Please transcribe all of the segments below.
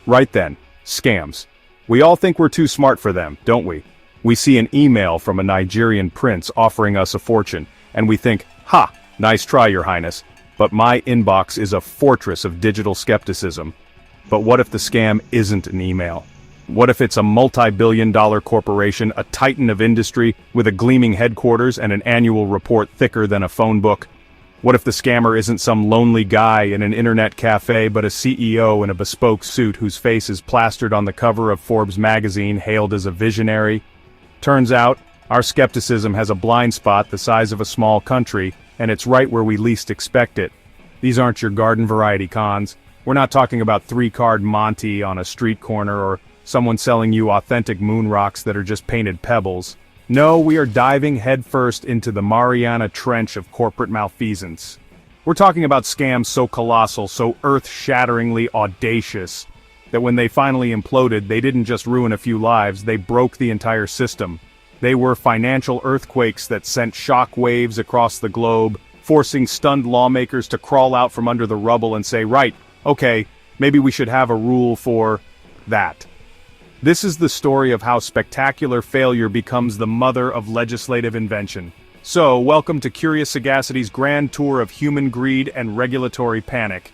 Right then, scams. We all think we're too smart for them, don't we? We see an email from a Nigerian prince offering us a fortune, and we think, ha, nice try, Your Highness. But my inbox is a fortress of digital skepticism. But what if the scam isn't an email? What if it's a multi-billion-dollar corporation, a titan of industry, with a gleaming headquarters and an annual report thicker than a phone book? What if the scammer isn't some lonely guy in an internet cafe but a CEO in a bespoke suit whose face is plastered on the cover of Forbes magazine, hailed as a visionary? Turns out, our skepticism has a blind spot the size of a small country, and it's right where we least expect it. These aren't your garden variety cons. We're not talking about 3-card Monty on a street corner or someone selling you authentic moon rocks that are just painted pebbles. No, we are diving headfirst into the Mariana Trench of corporate malfeasance. We're talking about scams so colossal, so earth-shatteringly audacious, that when they finally imploded, they didn't just ruin a few lives, they broke the entire system. They were financial earthquakes that sent shock waves across the globe, forcing stunned lawmakers to crawl out from under the rubble and say, right, okay, maybe we should have a rule for that. This is the story of how spectacular failure becomes the mother of legislative invention. So, welcome to Curious Sagacity's grand tour of human greed and regulatory panic.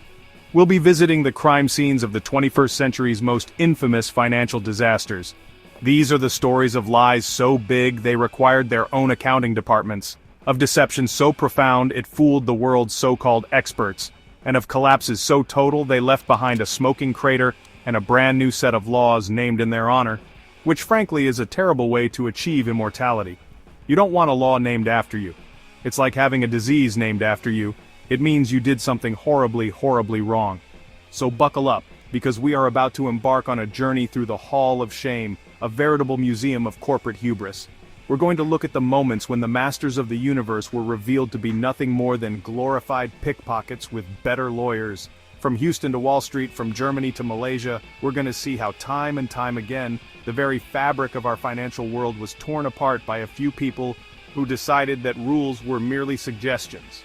We'll be visiting the crime scenes of the 21st century's most infamous financial disasters. These are the stories of lies so big they required their own accounting departments, of deception so profound it fooled the world's so-called experts, and of collapses so total they left behind a smoking crater and a brand new set of laws named in their honor, which frankly is a terrible way to achieve immortality. You don't want a law named after you. It's like having a disease named after you. It means you did something horribly, horribly wrong. So buckle up, because we are about to embark on a journey through the Hall of Shame, a veritable museum of corporate hubris. We're going to look at the moments when the masters of the universe were revealed to be nothing more than glorified pickpockets with better lawyers. From Houston to Wall Street, from Germany to Malaysia, we're going to see how time and time again, the very fabric of our financial world was torn apart by a few people who decided that rules were merely suggestions.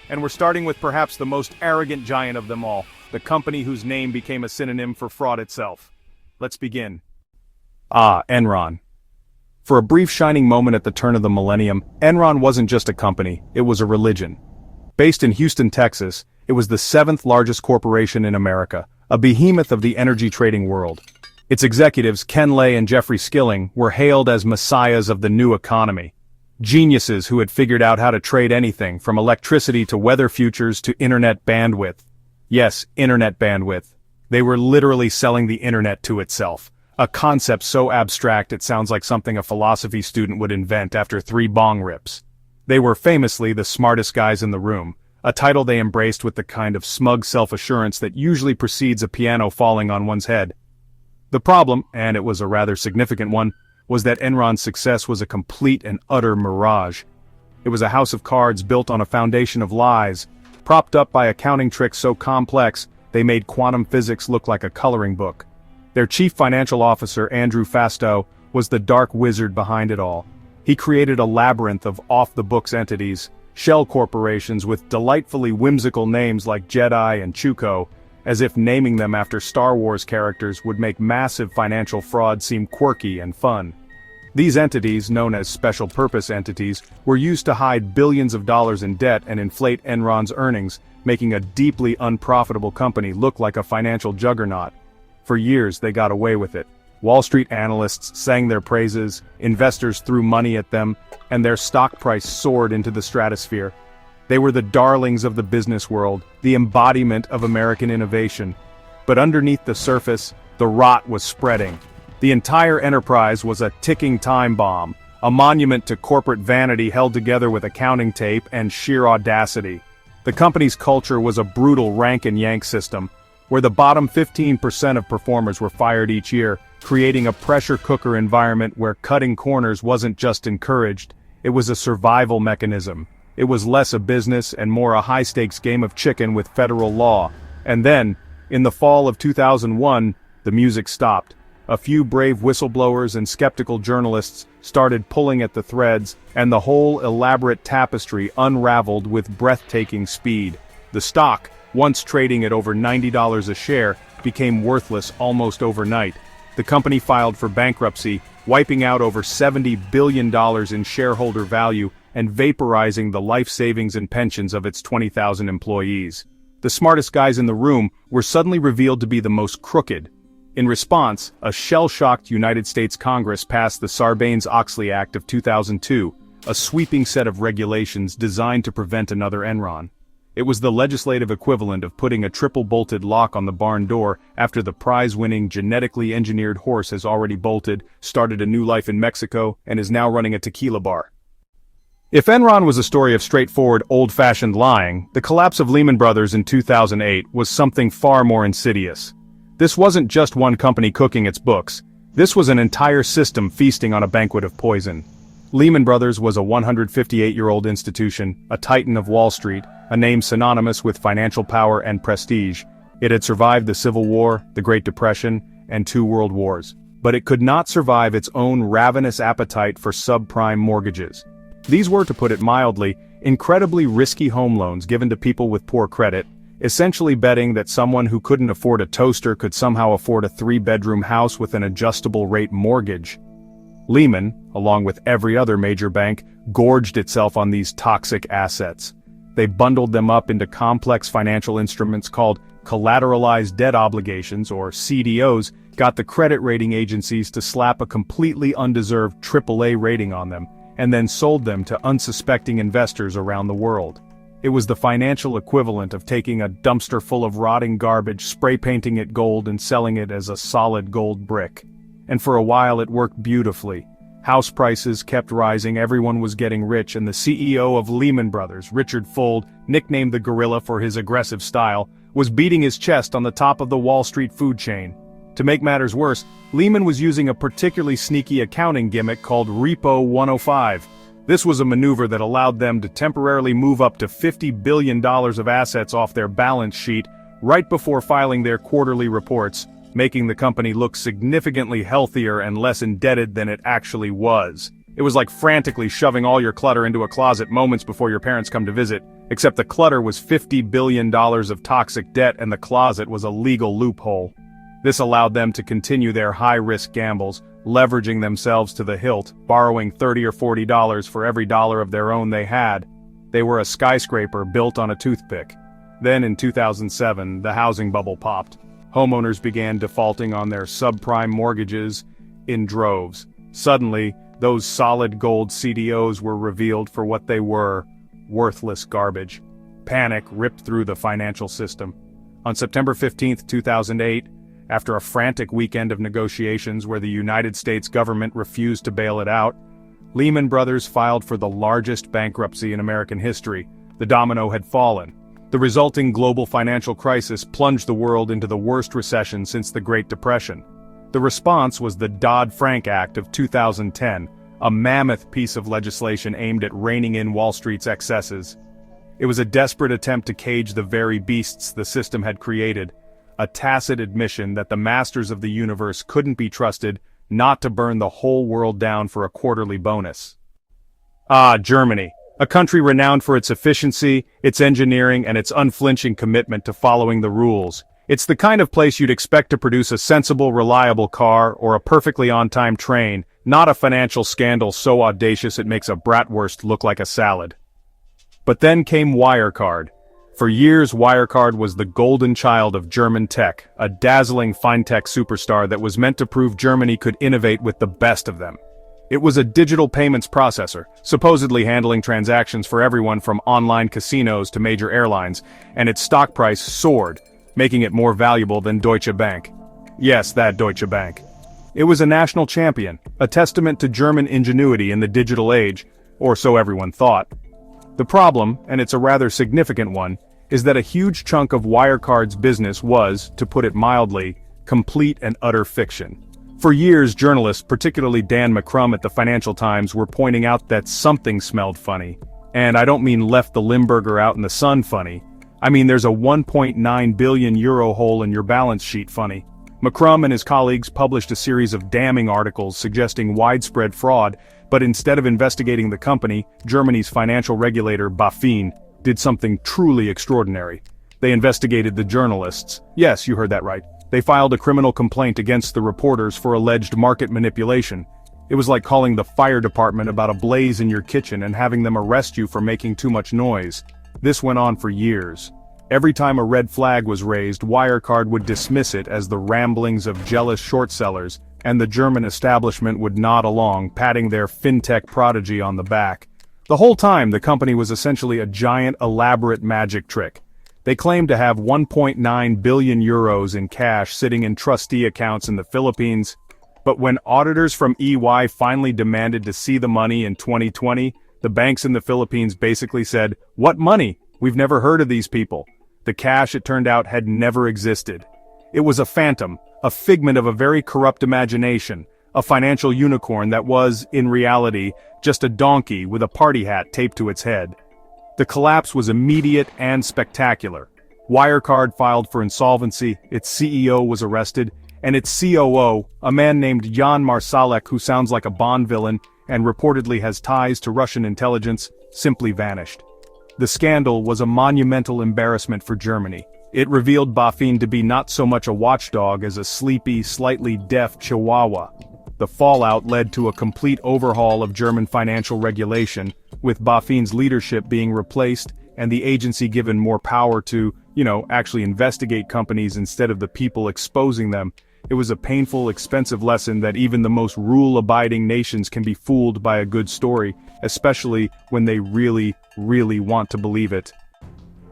And we're starting with perhaps the most arrogant giant of them all, the company whose name became a synonym for fraud itself. Let's begin. Enron. For a brief shining moment at the turn of the millennium, Enron wasn't just a company, it was a religion. Based in Houston, Texas, it was the 7th largest corporation in America, a behemoth of the energy trading world. Its executives, Ken Lay and Jeffrey Skilling, were hailed as messiahs of the new economy. Geniuses who had figured out how to trade anything from electricity to weather futures to internet bandwidth. Yes, internet bandwidth. They were literally selling the internet to itself. A concept so abstract it sounds like something a philosophy student would invent after 3 bong rips. They were famously the smartest guys in the room, a title they embraced with the kind of smug self-assurance that usually precedes a piano falling on one's head. The problem, and it was a rather significant one, was that Enron's success was a complete and utter mirage. It was a house of cards built on a foundation of lies, propped up by accounting tricks so complex they made quantum physics look like a coloring book. Their chief financial officer, Andrew Fastow, was the dark wizard behind it all. He created a labyrinth of off-the-books entities, shell corporations with delightfully whimsical names like Jedi and Cuckoo, as if naming them after Star Wars characters would make massive financial fraud seem quirky and fun. These entities, known as special-purpose entities, were used to hide billions of dollars in debt and inflate Enron's earnings, making a deeply unprofitable company look like a financial juggernaut. For years they got away with it. Wall Street analysts sang their praises, investors threw money at them, and their stock price soared into the stratosphere. They were the darlings of the business world, the embodiment of American innovation. But underneath the surface, the rot was spreading. The entire enterprise was a ticking time bomb, a monument to corporate vanity held together with accounting tape and sheer audacity. The company's culture was a brutal rank-and-yank system, where the bottom 15% of performers were fired each year, creating a pressure cooker environment where cutting corners wasn't just encouraged, it was a survival mechanism. It was less a business and more a high-stakes game of chicken with federal law. And then, in the fall of 2001, the music stopped. A few brave whistleblowers and skeptical journalists started pulling at the threads, and the whole elaborate tapestry unraveled with breathtaking speed. The stock, once trading at over $90 a share, became worthless almost overnight. The company filed for bankruptcy, wiping out over $70 billion in shareholder value and vaporizing the life savings and pensions of its 20,000 employees. The smartest guys in the room were suddenly revealed to be the most crooked. In response, a shell-shocked United States Congress passed the Sarbanes-Oxley Act of 2002, a sweeping set of regulations designed to prevent another Enron. It was the legislative equivalent of putting a triple-bolted lock on the barn door after the prize-winning genetically engineered horse has already bolted, started a new life in Mexico, and is now running a tequila bar. If Enron was a story of straightforward, old-fashioned lying, the collapse of Lehman Brothers in 2008 was something far more insidious. This wasn't just one company cooking its books. This was an entire system feasting on a banquet of poison. Lehman Brothers was a 158-year-old institution, a titan of Wall Street, a name synonymous with financial power and prestige. It had survived the Civil War, the Great Depression, and 2 world wars. But it could not survive its own ravenous appetite for subprime mortgages. These were, to put it mildly, incredibly risky home loans given to people with poor credit, essentially betting that someone who couldn't afford a toaster could somehow afford a 3-bedroom house with an adjustable-rate mortgage. Lehman, along with every other major bank, gorged itself on these toxic assets. They bundled them up into complex financial instruments called collateralized debt obligations, or CDOs, got the credit rating agencies to slap a completely undeserved AAA rating on them, and then sold them to unsuspecting investors around the world. It was the financial equivalent of taking a dumpster full of rotting garbage, spray painting it gold and selling it as a solid gold brick. And for a while it worked beautifully. House prices kept rising, everyone was getting rich, and the CEO of Lehman Brothers, Richard Fuld, nicknamed the Gorilla for his aggressive style, was beating his chest on the top of the Wall Street food chain. To make matters worse, Lehman was using a particularly sneaky accounting gimmick called Repo 105. This was a maneuver that allowed them to temporarily move up to $50 billion of assets off their balance sheet right before filing their quarterly reports, making the company look significantly healthier and less indebted than it actually was. It was like frantically shoving all your clutter into a closet moments before your parents come to visit, except the clutter was $50 billion of toxic debt and the closet was a legal loophole. This allowed them to continue their high-risk gambles, leveraging themselves to the hilt, borrowing $30 or $40 for every dollar of their own they had. They were a skyscraper built on a toothpick. Then in 2007, the housing bubble popped. Homeowners began defaulting on their subprime mortgages in droves. Suddenly, those solid gold CDOs were revealed for what they were: worthless garbage. Panic ripped through the financial system. On September 15, 2008, after a frantic weekend of negotiations where the United States government refused to bail it out, Lehman Brothers filed for the largest bankruptcy in American history. The domino had fallen. The resulting global financial crisis plunged the world into the worst recession since the Great Depression. The response was the Dodd-Frank Act of 2010, a mammoth piece of legislation aimed at reining in Wall Street's excesses. It was a desperate attempt to cage the very beasts the system had created, a tacit admission that the masters of the universe couldn't be trusted not to burn the whole world down for a quarterly bonus. Ah, Germany, a country renowned for its efficiency, its engineering, and its unflinching commitment to following the rules. It's the kind of place you'd expect to produce a sensible, reliable car or a perfectly on-time train, not a financial scandal so audacious it makes a bratwurst look like a salad. But then came Wirecard. For years, Wirecard was the golden child of German tech, a dazzling fintech superstar that was meant to prove Germany could innovate with the best of them. It was a digital payments processor, supposedly handling transactions for everyone from online casinos to major airlines, and its stock price soared, making it more valuable than Deutsche Bank. Yes, that Deutsche Bank. It was a national champion, a testament to German ingenuity in the digital age, or so everyone thought. The problem, and it's a rather significant one, is that a huge chunk of Wirecard's business was, to put it mildly, complete and utter fiction. For years, journalists, particularly Dan McCrum at the Financial Times, were pointing out that something smelled funny. And I don't mean left the Limburger out in the sun funny. I mean there's a 1.9 billion euro hole in your balance sheet funny. McCrum and his colleagues published a series of damning articles suggesting widespread fraud, but instead of investigating the company, Germany's financial regulator BaFin did something truly extraordinary. They investigated the journalists. Yes, you heard that right. They filed a criminal complaint against the reporters for alleged market manipulation. It was like calling the fire department about a blaze in your kitchen and having them arrest you for making too much noise. This went on for years. Every time a red flag was raised, Wirecard would dismiss it as the ramblings of jealous short sellers, and the German establishment would nod along, patting their fintech prodigy on the back. The whole time, the company was essentially a giant, elaborate magic trick. They claimed to have 1.9 billion euros in cash sitting in trustee accounts in the Philippines. But when auditors from EY finally demanded to see the money in 2020, the banks in the Philippines basically said, "What money? We've never heard of these people." The cash, it turned out, had never existed. It was a phantom, a figment of a very corrupt imagination, a financial unicorn that was, in reality, just a donkey with a party hat taped to its head. The collapse was immediate and spectacular. Wirecard filed for insolvency, its CEO was arrested, and its COO, a man named Jan Marsalek who sounds like a Bond villain and reportedly has ties to Russian intelligence, simply vanished. The scandal was a monumental embarrassment for Germany. It revealed BaFin to be not so much a watchdog as a sleepy, slightly deaf chihuahua. The fallout led to a complete overhaul of German financial regulation, with BaFin's leadership being replaced and the agency given more power to, actually investigate companies instead of the people exposing them. It was a painful, expensive lesson that even the most rule-abiding nations can be fooled by a good story, especially when they really, really want to believe it.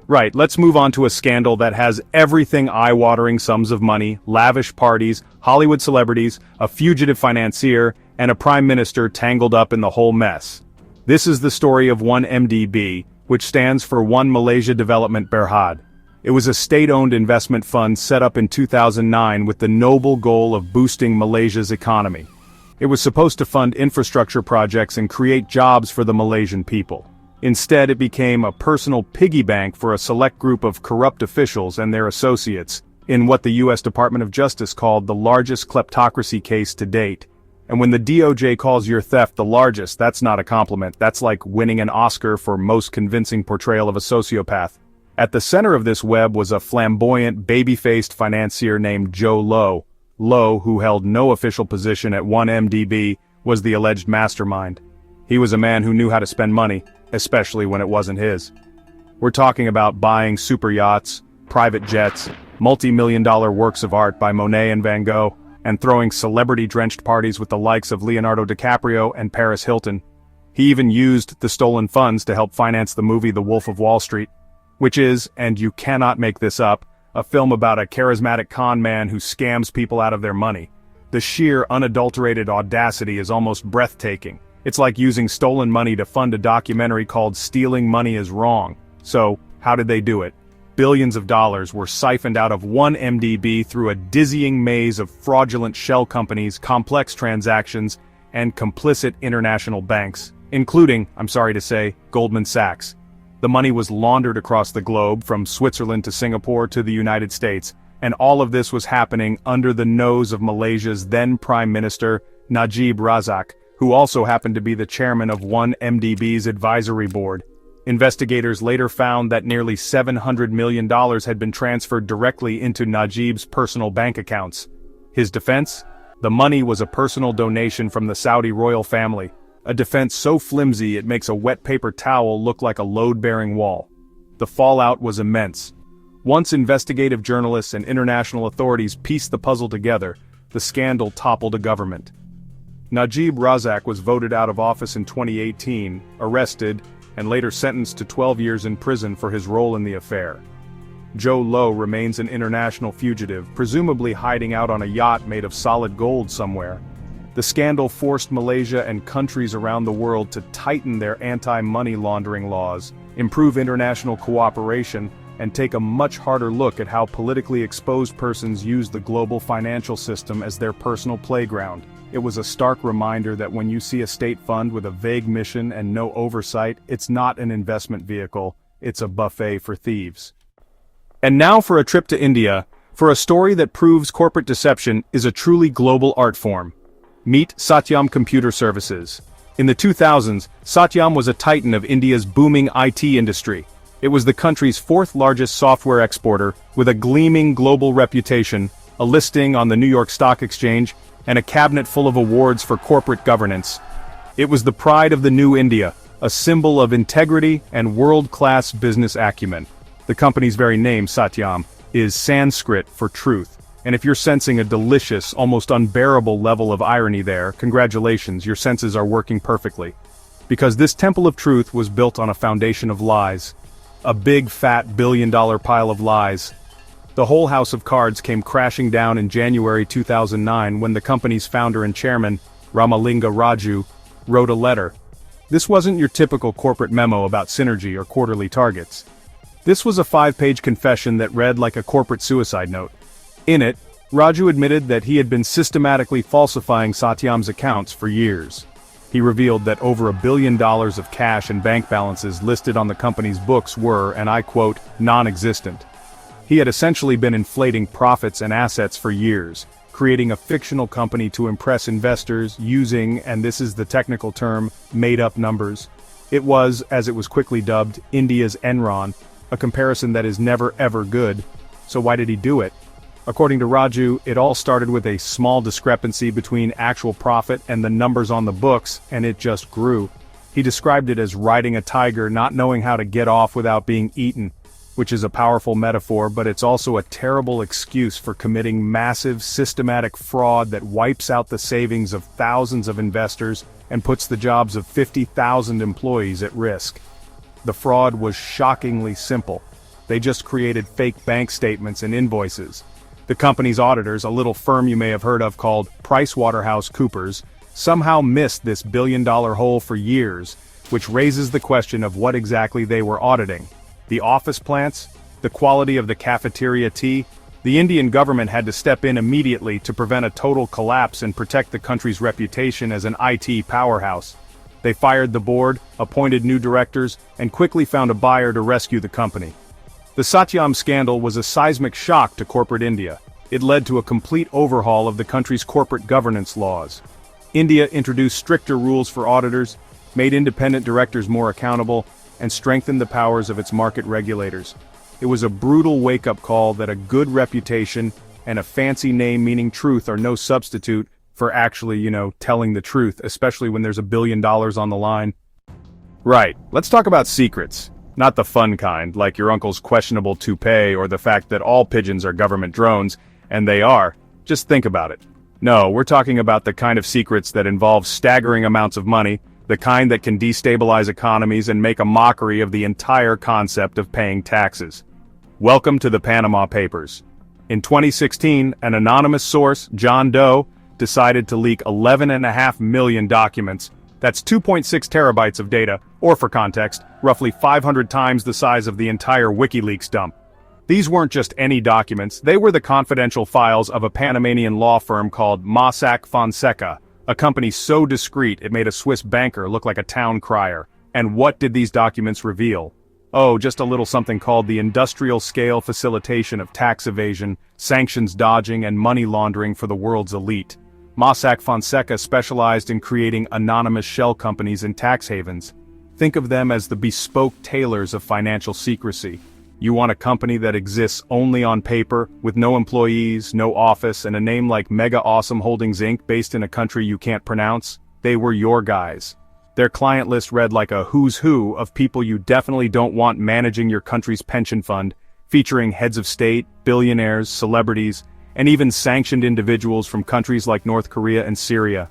Right, let's move on to a scandal that has everything eye-watering sums of money, lavish parties, Hollywood celebrities, a fugitive financier, and a prime minister tangled up in the whole mess. This is the story of 1MDB, which stands for One Malaysia Development Berhad. It was a state-owned investment fund set up in 2009 with the noble goal of boosting Malaysia's economy. It was supposed to fund infrastructure projects and create jobs for the Malaysian people. Instead, it became a personal piggy bank for a select group of corrupt officials and their associates, in what the U.S. Department of Justice called the largest kleptocracy case to date. And when the DOJ calls your theft the largest, that's not a compliment. That's like winning an Oscar for most convincing portrayal of a sociopath. At the center of this web was a flamboyant, baby-faced financier named Joe Low. Low, who held no official position at 1MDB, was the alleged mastermind. He was a man who knew how to spend money, especially when it wasn't his. We're talking about buying super yachts, private jets, multi-million-dollar works of art by Monet and Van Gogh, and throwing celebrity-drenched parties with the likes of Leonardo DiCaprio and Paris Hilton. He even used the stolen funds to help finance the movie The Wolf of Wall Street, which is, and you cannot make this up, a film about a charismatic con man who scams people out of their money. The sheer, unadulterated audacity is almost breathtaking. It's like using stolen money to fund a documentary called Stealing Money is Wrong. So, how did they do it? Billions of dollars were siphoned out of 1MDB through a dizzying maze of fraudulent shell companies, complex transactions, and complicit international banks, including, I'm sorry to say, Goldman Sachs. The money was laundered across the globe, from Switzerland to Singapore to the United States, and all of this was happening under the nose of Malaysia's then Prime Minister, Najib Razak, who also happened to be the chairman of 1MDB's advisory board. Investigators later found that nearly $700 million had been transferred directly into Najib's personal bank accounts. His defense? The money was a personal donation from the Saudi royal family, a defense so flimsy it makes a wet paper towel look like a load-bearing wall. The fallout was immense. Once investigative journalists and international authorities pieced the puzzle together, the scandal toppled a government. Najib Razak was voted out of office in 2018, arrested, and later sentenced to 12 years in prison for his role in the affair. Joe Low remains an international fugitive, presumably hiding out on a yacht made of solid gold somewhere. The scandal forced Malaysia and countries around the world to tighten their anti-money laundering laws, improve international cooperation, and take a much harder look at how politically exposed persons use the global financial system as their personal playground. It was a stark reminder that when you see a state fund with a vague mission and no oversight, it's not an investment vehicle, it's a buffet for thieves. And now for a trip to India, for a story that proves corporate deception is a truly global art form. Meet Satyam Computer Services. In the 2000s, Satyam was a titan of India's booming IT industry. It was the country's fourth largest software exporter, with a gleaming global reputation, a listing on the New York Stock Exchange, and a cabinet full of awards for corporate governance. It was the pride of the new India, a symbol of integrity and world-class business acumen. The company's very name, Satyam, is Sanskrit for truth. And if you're sensing a delicious, almost unbearable level of irony there, congratulations, your senses are working perfectly. Because this temple of truth was built on a foundation of lies. A big, fat, billion-dollar pile of lies. The whole house of cards came crashing down in January 2009 when the company's founder and chairman, Ramalinga Raju, wrote a letter. This wasn't your typical corporate memo about synergy or quarterly targets. This was a 5-page confession that read like a corporate suicide note. In it, Raju admitted that he had been systematically falsifying Satyam's accounts for years. He revealed that over $1 billion of cash and bank balances listed on the company's books were, and I quote, non-existent. He had essentially been inflating profits and assets for years, creating a fictional company to impress investors using, and this is the technical term, made-up numbers. It was, as it was quickly dubbed, India's Enron, a comparison that is never ever good. So why did he do it? According to Raju, it all started with a small discrepancy between actual profit and the numbers on the books, and it just grew. He described it as riding a tiger not knowing how to get off without being eaten, which is a powerful metaphor, but it's also a terrible excuse for committing massive, systematic fraud that wipes out the savings of thousands of investors and puts the jobs of 50,000 employees at risk. The fraud was shockingly simple. They just created fake bank statements and invoices. The company's auditors, a little firm you may have heard of called PricewaterhouseCoopers, somehow missed this billion-dollar hole for years, which raises the question of what exactly they were auditing. The office plants? The quality of the cafeteria tea? The Indian government had to step in immediately to prevent a total collapse and protect the country's reputation as an IT powerhouse. They fired the board, appointed new directors, and quickly found a buyer to rescue the company. The Satyam scandal was a seismic shock to corporate India. It led to a complete overhaul of the country's corporate governance laws. India introduced stricter rules for auditors, made independent directors more accountable, and strengthened the powers of its market regulators. It was a brutal wake-up call that a good reputation and a fancy name meaning truth are no substitute for actually, telling the truth, especially when there's $1 billion on the line. Right, let's talk about secrets. Not the fun kind, like your uncle's questionable toupee or the fact that all pigeons are government drones, and they are. Just think about it. No, we're talking about the kind of secrets that involve staggering amounts of money, the kind that can destabilize economies and make a mockery of the entire concept of paying taxes. Welcome to the Panama Papers. In 2016, an anonymous source, John Doe, decided to leak 11.5 million documents. That's 2.6 terabytes of data, or for context, roughly 500 times the size of the entire WikiLeaks dump. These weren't just any documents, they were the confidential files of a Panamanian law firm called Mossack Fonseca, a company so discreet it made a Swiss banker look like a town crier. And what did these documents reveal? Oh, just a little something called the industrial scale facilitation of tax evasion, sanctions dodging, and money laundering for the world's elite. Mossack Fonseca specialized in creating anonymous shell companies in tax havens. Think of them as the bespoke tailors of financial secrecy. You want a company that exists only on paper, with no employees, no office, and a name like Mega Awesome Holdings Inc. based in a country you can't pronounce? They were your guys. Their client list read like a who's who of people you definitely don't want managing your country's pension fund, featuring heads of state, billionaires, celebrities, and even sanctioned individuals from countries like North Korea and Syria.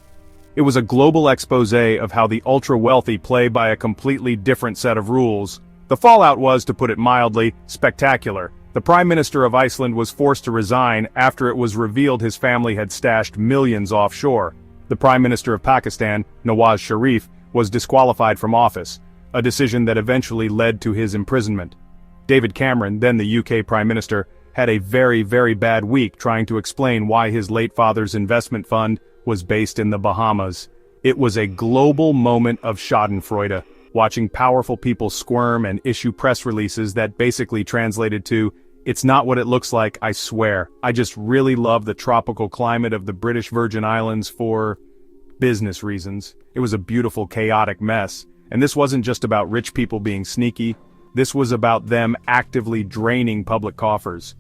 It was a global expose of how the ultra-wealthy play by a completely different set of rules. The fallout was, to put it mildly, spectacular. The Prime Minister of Iceland was forced to resign after it was revealed his family had stashed millions offshore. The Prime Minister of Pakistan, Nawaz Sharif, was disqualified from office, a decision that eventually led to his imprisonment. David Cameron, then the UK Prime Minister, had a very, very bad week trying to explain why his late father's investment fund was based in the Bahamas. It was a global moment of schadenfreude, watching powerful people squirm and issue press releases that basically translated to, "It's not what it looks like, I swear. I just really love the tropical climate of the British Virgin Islands for business reasons." It was a beautiful, chaotic mess. And this wasn't just about rich people being sneaky. This was about them actively draining public coffers.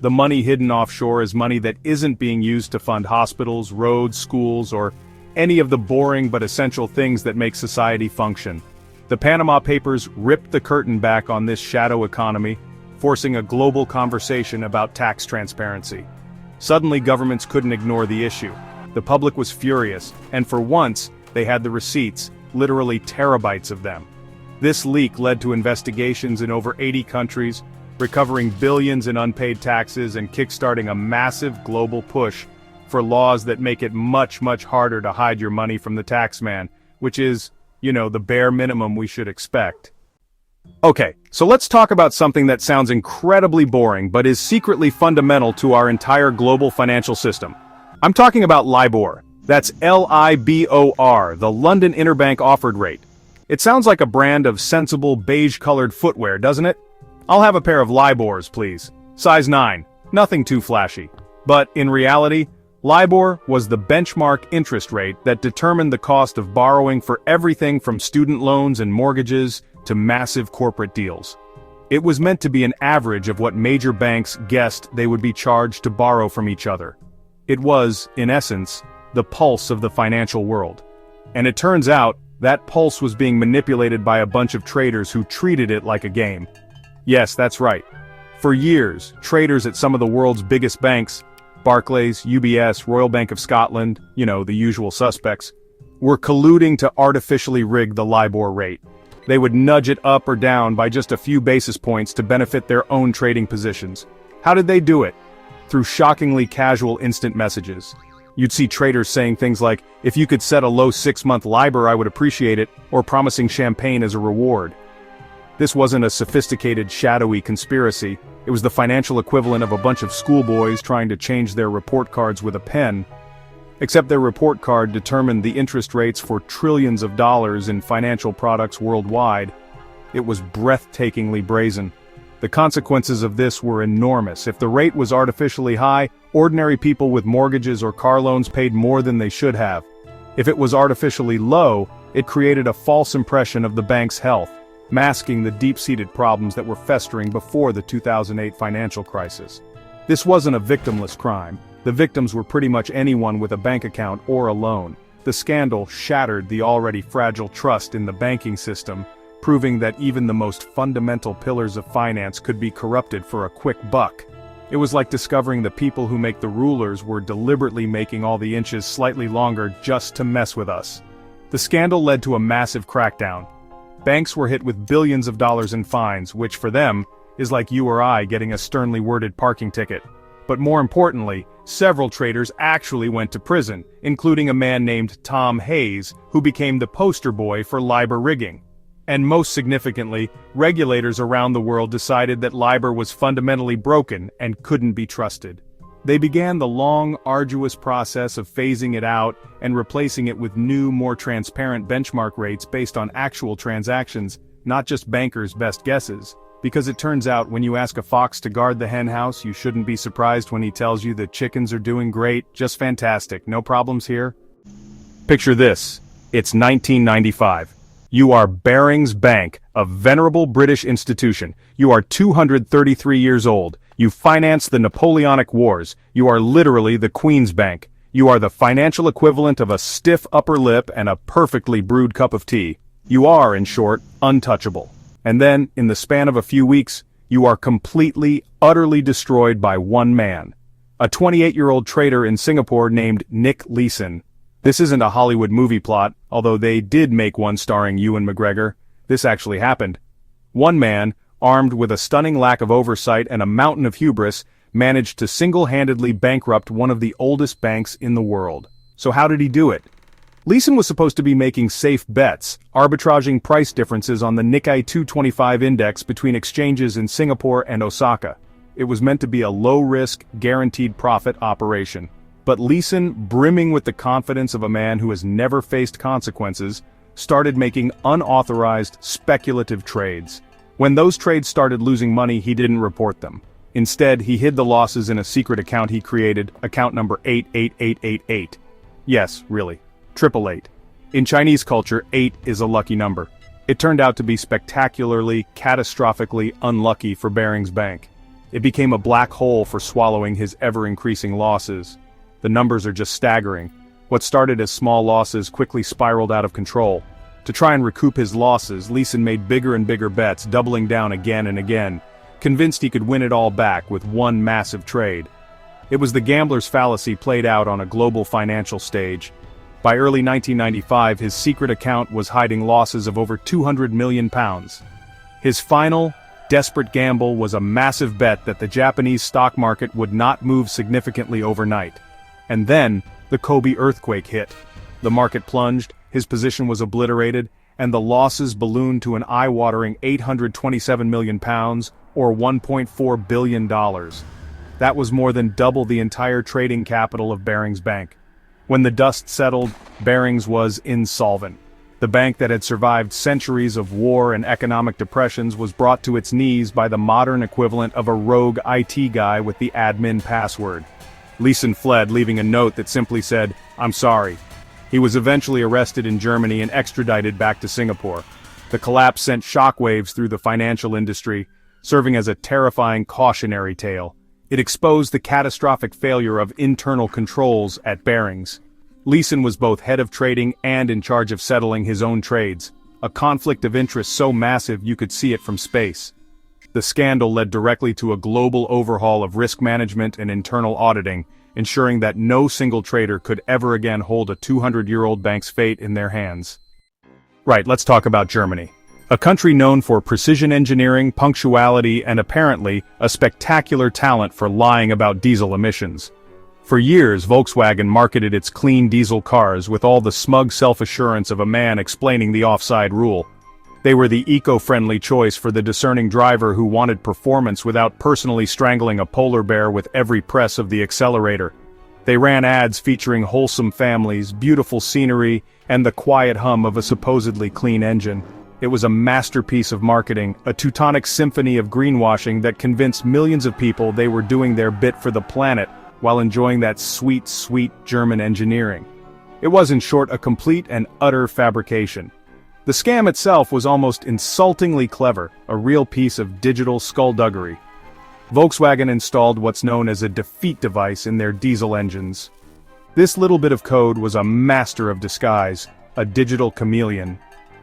The money hidden offshore is money that isn't being used to fund hospitals, roads, schools, or any of the boring but essential things that make society function. The Panama Papers ripped the curtain back on this shadow economy, forcing a global conversation about tax transparency. Suddenly, governments couldn't ignore the issue. The public was furious, and for once, they had the receipts, literally terabytes of them. This leak led to investigations in over 80 countries, recovering billions in unpaid taxes and kickstarting a massive global push for laws that make it much, much harder to hide your money from the taxman, which is, the bare minimum we should expect. Okay, so let's talk about something that sounds incredibly boring but is secretly fundamental to our entire global financial system. I'm talking about LIBOR. That's LIBOR, the London Interbank Offered Rate. It sounds like a brand of sensible beige-colored footwear, doesn't it? I'll have a pair of LIBORs, please. Size 9. Nothing too flashy. But in reality, LIBOR was the benchmark interest rate that determined the cost of borrowing for everything from student loans and mortgages to massive corporate deals. It was meant to be an average of what major banks guessed they would be charged to borrow from each other. It was, in essence, the pulse of the financial world. And it turns out, that pulse was being manipulated by a bunch of traders who treated it like a game. Yes, that's right. For years, traders at some of the world's biggest banks, Barclays, UBS, Royal Bank of Scotland, the usual suspects, were colluding to artificially rig the LIBOR rate. They would nudge it up or down by just a few basis points to benefit their own trading positions. How did they do it? Through shockingly casual instant messages. You'd see traders saying things like, "If you could set a low 6-month LIBOR, I would appreciate it," or promising champagne as a reward. This wasn't a sophisticated, shadowy conspiracy. It was the financial equivalent of a bunch of schoolboys trying to change their report cards with a pen. Except their report card determined the interest rates for trillions of dollars in financial products worldwide. It was breathtakingly brazen. The consequences of this were enormous. If the rate was artificially high, ordinary people with mortgages or car loans paid more than they should have. If it was artificially low, it created a false impression of the bank's health, masking the deep-seated problems that were festering before the 2008 financial crisis. This wasn't a victimless crime. The victims were pretty much anyone with a bank account or a loan. The scandal shattered the already fragile trust in the banking system, proving that even the most fundamental pillars of finance could be corrupted for a quick buck. It was like discovering the people who make the rulers were deliberately making all the inches slightly longer just to mess with us. The scandal led to a massive crackdown. Banks were hit with billions of dollars in fines, which for them, is like you or I getting a sternly worded parking ticket. But more importantly, several traders actually went to prison, including a man named Tom Hayes, who became the poster boy for LIBOR rigging. And most significantly, regulators around the world decided that LIBOR was fundamentally broken and couldn't be trusted. They began the long, arduous process of phasing it out and replacing it with new, more transparent benchmark rates based on actual transactions, not just bankers' best guesses. Because it turns out when you ask a fox to guard the hen house, you shouldn't be surprised when he tells you the chickens are doing great, just fantastic, no problems here. Picture this. It's 1995. You are Barings Bank, a venerable British institution. You are 233 years old. You financed the Napoleonic Wars. You are literally the Queen's Bank. You are the financial equivalent of a stiff upper lip and a perfectly brewed cup of tea. You are, in short, untouchable. And then, in the span of a few weeks, you are completely, utterly destroyed by one man. A 28-year-old trader in Singapore named Nick Leeson. This isn't a Hollywood movie plot, although they did make one starring Ewan McGregor. This actually happened. One man, armed with a stunning lack of oversight and a mountain of hubris, managed to single-handedly bankrupt one of the oldest banks in the world. So how did he do it? Leeson was supposed to be making safe bets, arbitraging price differences on the Nikkei 225 index between exchanges in Singapore and Osaka. It was meant to be a low-risk, guaranteed profit operation. But Leeson, brimming with the confidence of a man who has never faced consequences, started making unauthorized, speculative trades. When those trades started losing money, he didn't report them. Instead, he hid the losses in a secret account he created, account number 88888. Yes, really. 888. In Chinese culture, 8 is a lucky number. It turned out to be spectacularly, catastrophically unlucky for Barings Bank. It became a black hole for swallowing his ever-increasing losses. The numbers are just staggering. What started as small losses quickly spiraled out of control. To try and recoup his losses, Leeson made bigger and bigger bets, doubling down again and again, convinced he could win it all back with one massive trade. It was the gambler's fallacy played out on a global financial stage. By early 1995, his secret account was hiding losses of over £200 million. His final, desperate gamble was a massive bet that the Japanese stock market would not move significantly overnight. And then, the Kobe earthquake hit. The market plunged, his position was obliterated, and the losses ballooned to an eye-watering £827 million, or $1.4 billion. That was more than double the entire trading capital of Barings Bank. When the dust settled, Barings was insolvent. The bank that had survived centuries of war and economic depressions was brought to its knees by the modern equivalent of a rogue IT guy with the admin password. Leeson fled, leaving a note that simply said, "I'm sorry." He was eventually arrested in Germany and extradited back to Singapore. The collapse sent shockwaves through the financial industry, serving as a terrifying cautionary tale. It exposed the catastrophic failure of internal controls at Barings. Leeson was both head of trading and in charge of settling his own trades, a conflict of interest so massive you could see it from space. The scandal led directly to a global overhaul of risk management and internal auditing, ensuring that no single trader could ever again hold a 200-year-old bank's fate in their hands. Right, let's talk about Germany. A country known for precision engineering, punctuality, and apparently, a spectacular talent for lying about diesel emissions. For years, Volkswagen marketed its clean diesel cars with all the smug self-assurance of a man explaining the offside rule. They were the eco-friendly choice for the discerning driver who wanted performance without personally strangling a polar bear with every press of the accelerator. They ran ads featuring wholesome families, beautiful scenery, and the quiet hum of a supposedly clean engine. It was a masterpiece of marketing, a Teutonic symphony of greenwashing that convinced millions of people they were doing their bit for the planet while enjoying that sweet, sweet German engineering. It was, in short, a complete and utter fabrication. The scam itself was almost insultingly clever, a real piece of digital skullduggery. Volkswagen installed what's known as a defeat device in their diesel engines. This little bit of code was a master of disguise, a digital chameleon.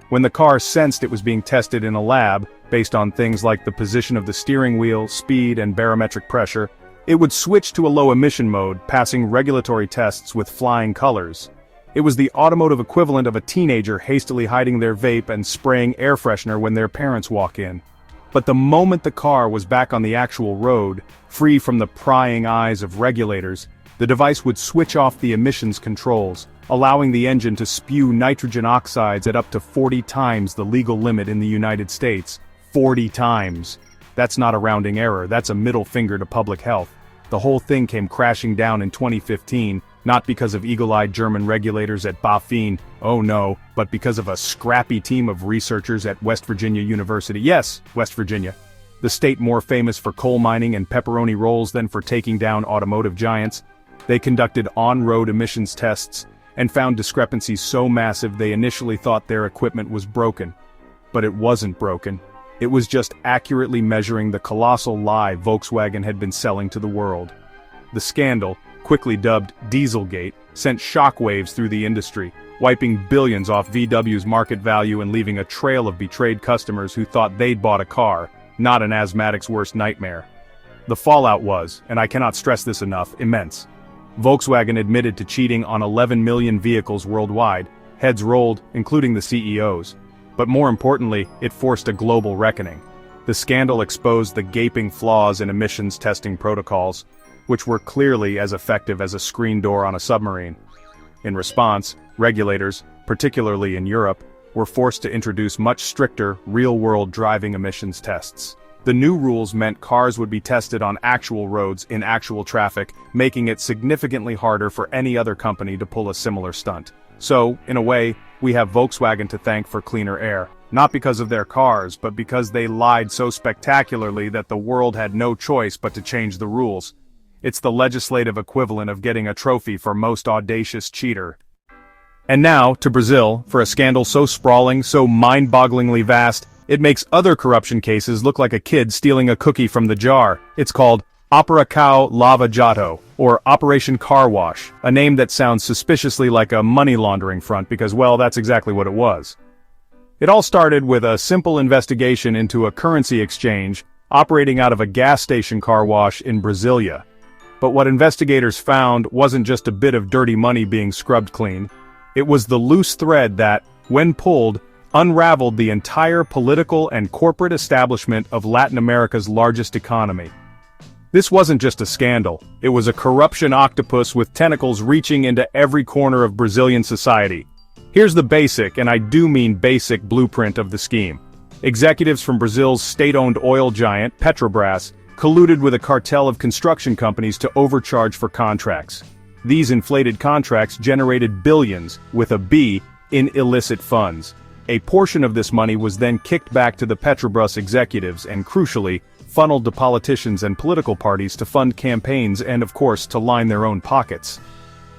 When the car sensed it was being tested in a lab, based on things like the position of the steering wheel, speed, and barometric pressure, it would switch to a low-emission mode, passing regulatory tests with flying colors. It was the automotive equivalent of a teenager hastily hiding their vape and spraying air freshener when their parents walk in. But the moment the car was back on the actual road, free from the prying eyes of regulators, the device would switch off the emissions controls, allowing the engine to spew nitrogen oxides at up to 40 times the legal limit in the United States. 40 times. That's not a rounding error, that's a middle finger to public health. The whole thing came crashing down in 2015, not because of eagle-eyed German regulators at BaFin, oh no, but because of a scrappy team of researchers at West Virginia University. Yes, West Virginia. The state more famous for coal mining and pepperoni rolls than for taking down automotive giants. They conducted on-road emissions tests and found discrepancies so massive they initially thought their equipment was broken. But it wasn't broken. It was just accurately measuring the colossal lie Volkswagen had been selling to the world. The scandal, quickly dubbed Dieselgate, sent shockwaves through the industry, wiping billions off VW's market value and leaving a trail of betrayed customers who thought they'd bought a car, not an asthmatic's worst nightmare. The fallout was, and I cannot stress this enough, immense. Volkswagen admitted to cheating on 11 million vehicles worldwide, heads rolled, including the CEOs. But more importantly, it forced a global reckoning. The scandal exposed the gaping flaws in emissions testing protocols, which were clearly as effective as a screen door on a submarine. In response, regulators, particularly in Europe, were forced to introduce much stricter, real-world driving emissions tests. The new rules meant cars would be tested on actual roads in actual traffic, making it significantly harder for any other company to pull a similar stunt. So, in a way, we have Volkswagen to thank for cleaner air, not because of their cars, but because they lied so spectacularly that the world had no choice but to change the rules. It's the legislative equivalent of getting a trophy for most audacious cheater. And now, to Brazil, for a scandal so sprawling, so mind-bogglingly vast, It makes other corruption cases look like a kid stealing a cookie from the jar. It's called Operação Lava Jato, or Operation Car Wash, a name that sounds suspiciously like a money laundering front because, well, that's exactly what it was. It all started with a simple investigation into a currency exchange operating out of a gas station car wash in Brasilia. But what investigators found wasn't just a bit of dirty money being scrubbed clean. It was the loose thread that, when pulled, unraveled the entire political and corporate establishment of Latin America's largest economy. This wasn't just a scandal, it was a corruption octopus with tentacles reaching into every corner of Brazilian society. Here's the basic, and I do mean basic, blueprint of the scheme. Executives from Brazil's state-owned oil giant, Petrobras, colluded with a cartel of construction companies to overcharge for contracts. These inflated contracts generated billions, with a B, in illicit funds. A portion of this money was then kicked back to the Petrobras executives and, crucially, funneled to politicians and political parties to fund campaigns and, of course, to line their own pockets.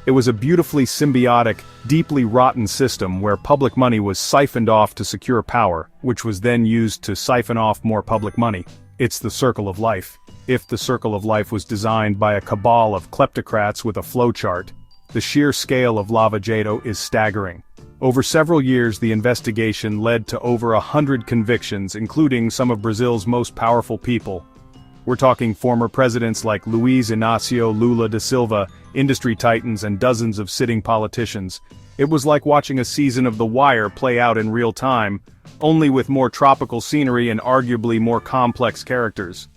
It was a beautifully symbiotic, deeply rotten system where public money was siphoned off to secure power, which was then used to siphon off more public money. It's the circle of life. If the circle of life was designed by a cabal of kleptocrats with a flowchart, the sheer scale of Lava Jato is staggering. Over several years, the investigation led to over 100 convictions, including some of Brazil's most powerful people. We're talking former presidents like Luiz Inácio Lula da Silva, industry titans, and dozens of sitting politicians. It was like watching a season of The Wire play out in real time, only with more tropical scenery and arguably more complex characters.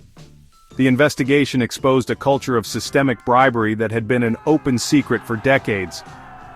The investigation exposed a culture of systemic bribery that had been an open secret for decades.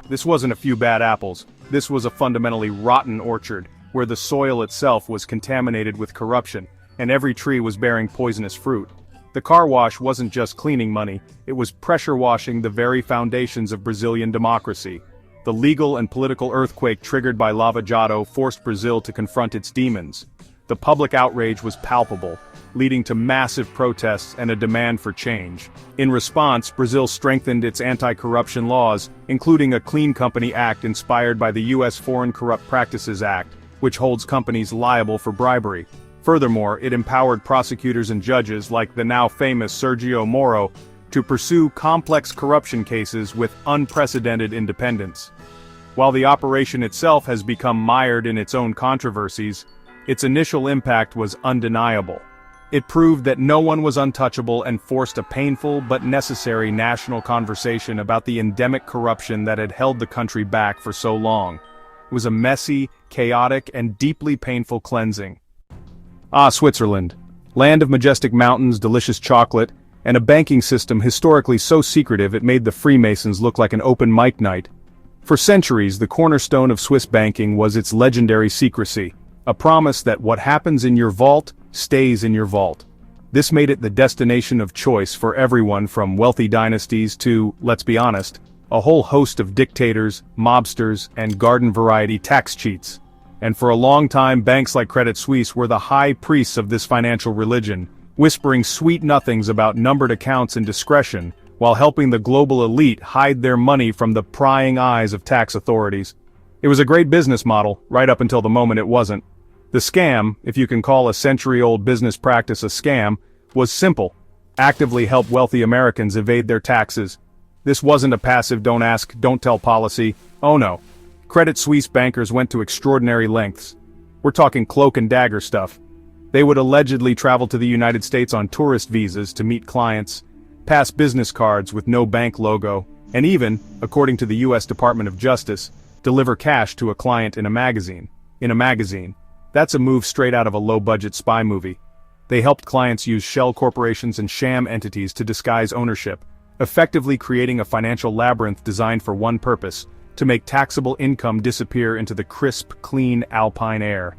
This wasn't a few bad apples. This was a fundamentally rotten orchard, where the soil itself was contaminated with corruption, and every tree was bearing poisonous fruit. The car wash wasn't just cleaning money, it was pressure washing the very foundations of Brazilian democracy. The legal and political earthquake triggered by Lava Jato forced Brazil to confront its demons. The public outrage was palpable, leading to massive protests and a demand for change. In response, Brazil strengthened its anti-corruption laws, including a Clean Company Act inspired by the U.S. Foreign Corrupt Practices Act, which holds companies liable for bribery. Furthermore, it empowered prosecutors and judges like the now famous Sergio Moro to pursue complex corruption cases with unprecedented independence. While the operation itself has become mired in its own controversies, its initial impact was undeniable. It proved that no one was untouchable and forced a painful but necessary national conversation about the endemic corruption that had held the country back for so long. It was a messy, chaotic, and deeply painful cleansing. Ah, Switzerland. Land of majestic mountains, delicious chocolate, and a banking system historically so secretive it made the Freemasons look like an open mic night. For centuries, the cornerstone of Swiss banking was its legendary secrecy, a promise that what happens in your vault stays in your vault. This made it the destination of choice for everyone from wealthy dynasties to, let's be honest, a whole host of dictators, mobsters, and garden-variety tax cheats. And for a long time, banks like Credit Suisse were the high priests of this financial religion, whispering sweet nothings about numbered accounts and discretion, while helping the global elite hide their money from the prying eyes of tax authorities. It was a great business model, right up until the moment it wasn't. The scam, if you can call a century-old business practice a scam, was simple. Actively help wealthy Americans evade their taxes. This wasn't a passive don't ask, don't tell policy. Oh no. Credit Suisse bankers went to extraordinary lengths. We're talking cloak and dagger stuff. They would allegedly travel to the United States on tourist visas to meet clients, pass business cards with no bank logo, and even, according to the U.S. Department of Justice, deliver cash to a client in a magazine. In a magazine. That's a move straight out of a low-budget spy movie. They helped clients use shell corporations and sham entities to disguise ownership, effectively creating a financial labyrinth designed for one purpose: to make taxable income disappear into the crisp, clean alpine air.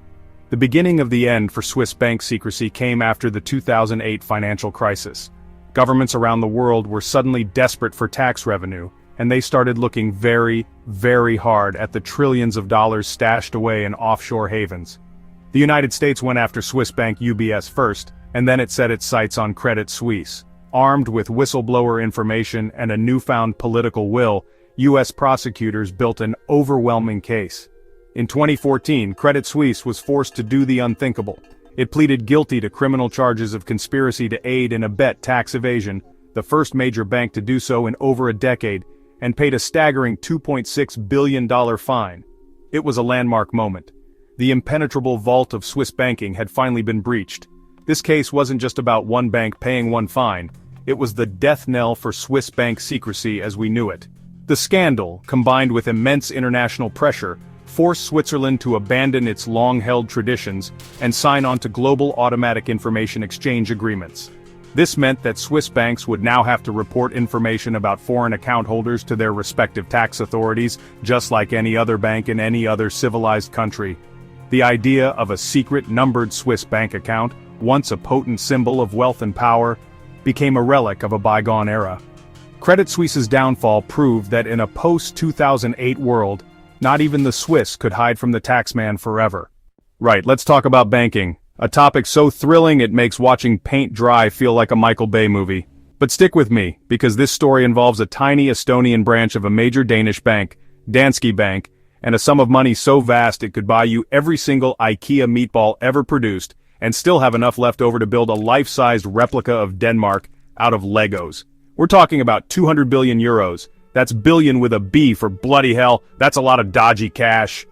The beginning of the end for Swiss bank secrecy came after the 2008 financial crisis. Governments around the world were suddenly desperate for tax revenue, and they started looking very, very hard at the trillions of dollars stashed away in offshore havens. The United States went after Swiss bank UBS first, and then it set its sights on Credit Suisse. Armed with whistleblower information and a newfound political will, U.S. prosecutors built an overwhelming case. In 2014, Credit Suisse was forced to do the unthinkable. It pleaded guilty to criminal charges of conspiracy to aid and abet tax evasion, the first major bank to do so in over a decade, and paid a staggering $2.6 billion fine. It was a landmark moment. The impenetrable vault of Swiss banking had finally been breached. This case wasn't just about one bank paying one fine. It was the death knell for Swiss bank secrecy as we knew it. The scandal, combined with immense international pressure, forced Switzerland to abandon its long-held traditions and sign on to global automatic information exchange agreements. This meant that Swiss banks would now have to report information about foreign account holders to their respective tax authorities, just like any other bank in any other civilized country. The idea of a secret numbered Swiss bank account, once a potent symbol of wealth and power, became a relic of a bygone era. Credit Suisse's downfall proved that in a post-2008 world, not even the Swiss could hide from the taxman forever. Right, let's talk about banking. A topic so thrilling it makes watching paint dry feel like a Michael Bay movie. But stick with me, because this story involves a tiny Estonian branch of a major Danish bank, Danske Bank, and a sum of money so vast it could buy you every single IKEA meatball ever produced, and still have enough left over to build a life-sized replica of Denmark out of Legos. We're talking about 200 billion euros. That's billion with a B for bloody hell, that's a lot of dodgy cash.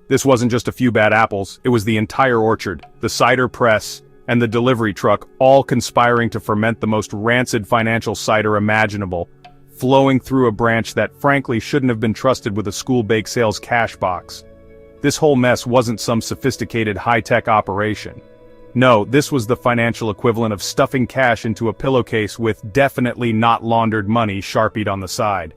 This wasn't just a few bad apples, it was the entire orchard, the cider press, and the delivery truck, all conspiring to ferment the most rancid financial cider imaginable, flowing through a branch that frankly shouldn't have been trusted with a school bake sales cash box. This whole mess wasn't some sophisticated high-tech operation. No, this was the financial equivalent of stuffing cash into a pillowcase with definitely not laundered money sharpied on the side.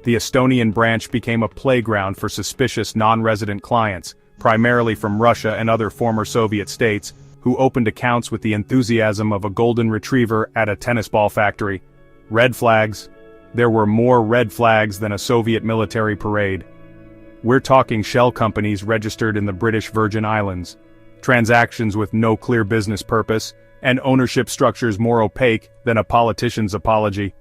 The Estonian branch became a playground for suspicious non-resident clients, primarily from Russia and other former Soviet states, who opened accounts with the enthusiasm of a golden retriever at a tennis ball factory. Red flags. There were more red flags than a Soviet military parade. We're talking shell companies registered in the British Virgin Islands, transactions with no clear business purpose, and ownership structures more opaque than a politician's apology.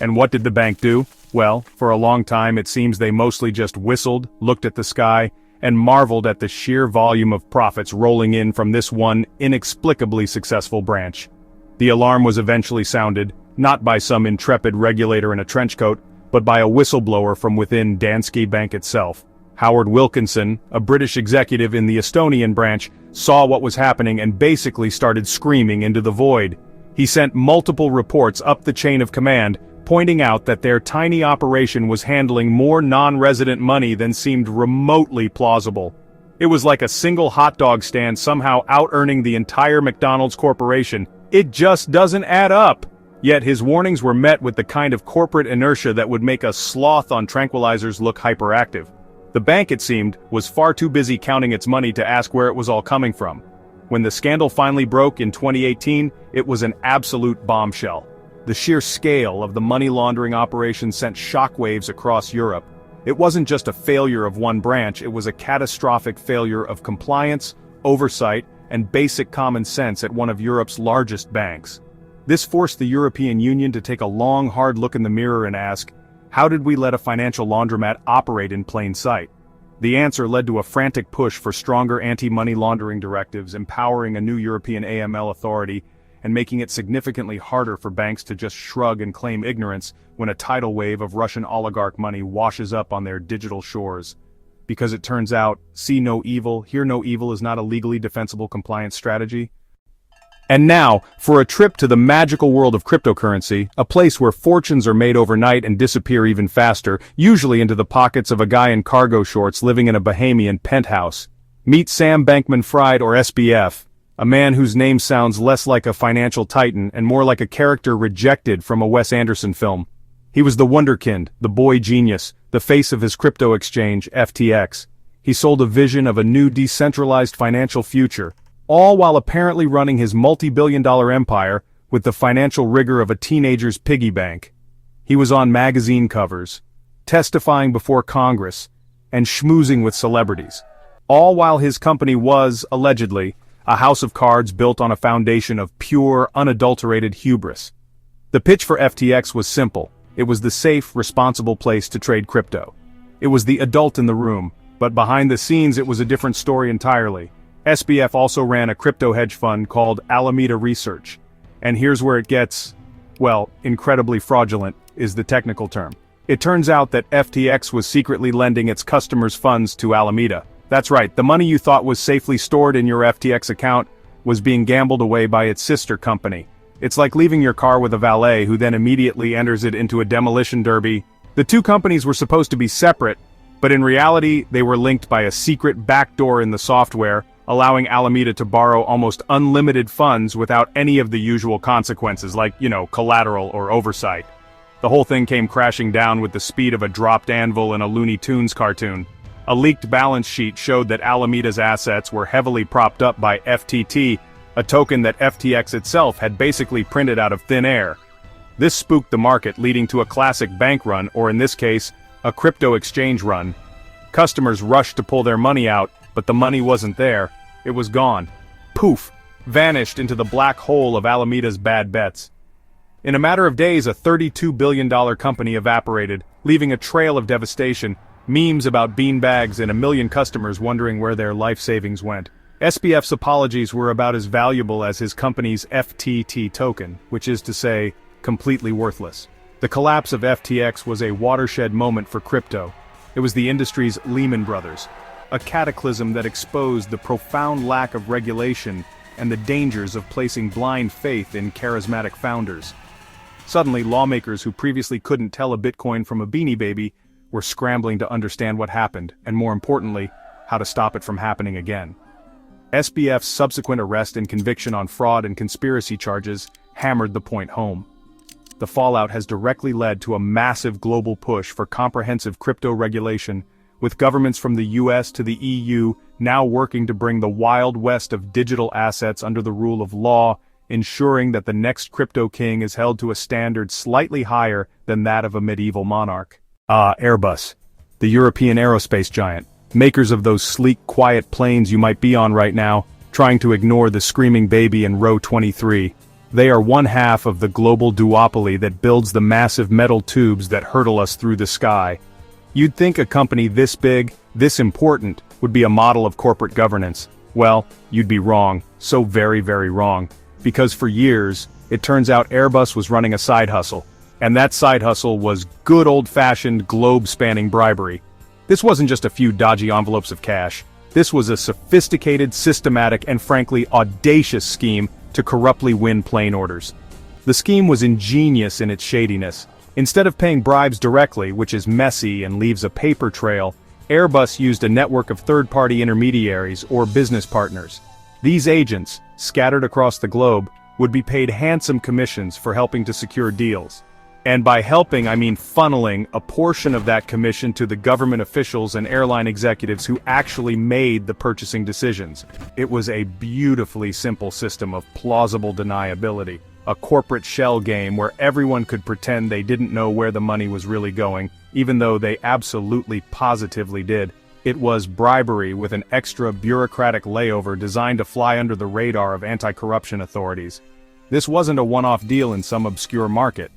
And what did the bank do? Well, for a long time it seems they mostly just whistled, looked at the sky, and marveled at the sheer volume of profits rolling in from this one inexplicably successful branch. The alarm was eventually sounded, not by some intrepid regulator in a trench coat, but by a whistleblower from within Danske Bank itself. Howard Wilkinson, a British executive in the Estonian branch, saw what was happening and basically started screaming into the void. He sent multiple reports up the chain of command, pointing out that their tiny operation was handling more non-resident money than seemed remotely plausible. It was like a single hot dog stand somehow out-earning the entire McDonald's corporation. It just doesn't add up. Yet his warnings were met with the kind of corporate inertia that would make a sloth on tranquilizers look hyperactive. The bank, it seemed, was far too busy counting its money to ask where it was all coming from. When the scandal finally broke in 2018, it was an absolute bombshell. The sheer scale of the money laundering operation sent shockwaves across Europe. It wasn't just a failure of one branch, it was a catastrophic failure of compliance, oversight, and basic common sense at one of Europe's largest banks. This forced the European Union to take a long, hard look in the mirror and ask, how did we let a financial laundromat operate in plain sight? The answer led to a frantic push for stronger anti-money laundering directives, empowering a new European AML authority, and making it significantly harder for banks to just shrug and claim ignorance when a tidal wave of Russian oligarch money washes up on their digital shores. Because it turns out, see no evil, hear no evil is not a legally defensible compliance strategy. And now, for a trip to the magical world of cryptocurrency, a place where fortunes are made overnight and disappear even faster, usually into the pockets of a guy in cargo shorts living in a Bahamian penthouse. Meet Sam Bankman-Fried, or SBF. A man whose name sounds less like a financial titan and more like a character rejected from a Wes Anderson film. He was the wonderkind, the boy genius, the face of his crypto exchange, FTX. He sold a vision of a new decentralized financial future, all while apparently running his multi-billion-dollar empire with the financial rigor of a teenager's piggy bank. He was on magazine covers, testifying before Congress, and schmoozing with celebrities. All while his company was, allegedly, a house of cards built on a foundation of pure, unadulterated hubris. The pitch for FTX was simple. It was the safe, responsible place to trade crypto. It was the adult in the room, But behind the scenes it was a different story entirely. SBF also ran a crypto hedge fund called Alameda Research. And here's where it gets, well, incredibly fraudulent, is the technical term. It turns out that FTX was secretly lending its customers' funds to Alameda. That's right, the money you thought was safely stored in your FTX account was being gambled away by its sister company. It's like leaving your car with a valet who then immediately enters it into a demolition derby. The two companies were supposed to be separate, but in reality they were linked by a secret backdoor in the software, allowing Alameda to borrow almost unlimited funds without any of the usual consequences like, collateral or oversight. The whole thing came crashing down with the speed of a dropped anvil in a Looney Tunes cartoon. A leaked balance sheet showed that Alameda's assets were heavily propped up by FTT, a token that FTX itself had basically printed out of thin air. This spooked the market, leading to a classic bank run, or in this case, a crypto exchange run. Customers rushed to pull their money out, but the money wasn't there. It was gone. Poof! Vanished into the black hole of Alameda's bad bets. In a matter of days, a $32 billion company evaporated, leaving a trail of devastation, memes about beanbags and a million customers wondering where their life savings went. SBF's apologies were about as valuable as his company's FTT token, which is to say, completely worthless. The collapse of FTX was a watershed moment for crypto. It was the industry's Lehman Brothers, a cataclysm that exposed the profound lack of regulation and the dangers of placing blind faith in charismatic founders. Suddenly, lawmakers who previously couldn't tell a Bitcoin from a Beanie Baby were scrambling to understand what happened, and more importantly, how to stop it from happening again. SBF's subsequent arrest and conviction on fraud and conspiracy charges hammered the point home. The fallout has directly led to a massive global push for comprehensive crypto regulation, with governments from the US to the EU now working to bring the Wild West of digital assets under the rule of law, ensuring that the next crypto king is held to a standard slightly higher than that of a medieval monarch. Airbus, the European aerospace giant, makers of those sleek, quiet planes you might be on right now, trying to ignore the screaming baby in row 23. They are one half of the global duopoly that builds the massive metal tubes that hurtle us through the sky. You'd think a company this big, this important, would be a model of corporate governance. Well, you'd be wrong, so very, very wrong. Because for years, it turns out Airbus was running a side hustle. And that side hustle was good old-fashioned globe-spanning bribery. This wasn't just a few dodgy envelopes of cash. This was a sophisticated, systematic, and frankly audacious scheme to corruptly win plane orders. The scheme was ingenious in its shadiness. Instead of paying bribes directly, which is messy and leaves a paper trail, Airbus used a network of third-party intermediaries or business partners. These agents, scattered across the globe, would be paid handsome commissions for helping to secure deals. And by helping, I mean funneling a portion of that commission to the government officials and airline executives who actually made the purchasing decisions. It was a beautifully simple system of plausible deniability, a corporate shell game where everyone could pretend they didn't know where the money was really going, even though they absolutely positively did. It was bribery with an extra bureaucratic layover designed to fly under the radar of anti-corruption authorities. This wasn't a one-off deal in some obscure market.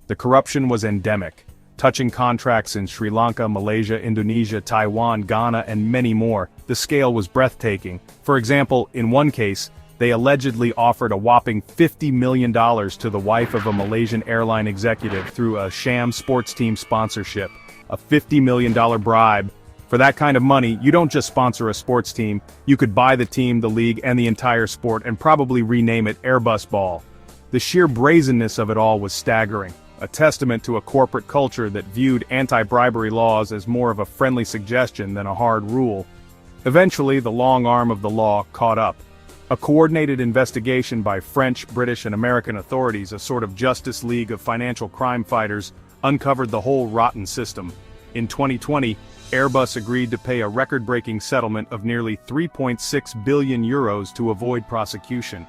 The corruption was endemic, touching contracts in Sri Lanka, Malaysia, Indonesia, Taiwan, Ghana, and many more. The scale was breathtaking. For example, in one case, they allegedly offered a whopping $50 million to the wife of a Malaysian airline executive through a sham sports team sponsorship. A $50 million bribe. For that kind of money, you don't just sponsor a sports team, you could buy the team, the league, and the entire sport and probably rename it Airbus Ball. The sheer brazenness of it all was staggering. A testament to a corporate culture that viewed anti-bribery laws as more of a friendly suggestion than a hard rule. Eventually, the long arm of the law caught up. A coordinated investigation by French, British, and American authorities, a sort of Justice League of financial crime fighters, uncovered the whole rotten system. In 2020, Airbus agreed to pay a record-breaking settlement of nearly 3.6 billion euros to avoid prosecution.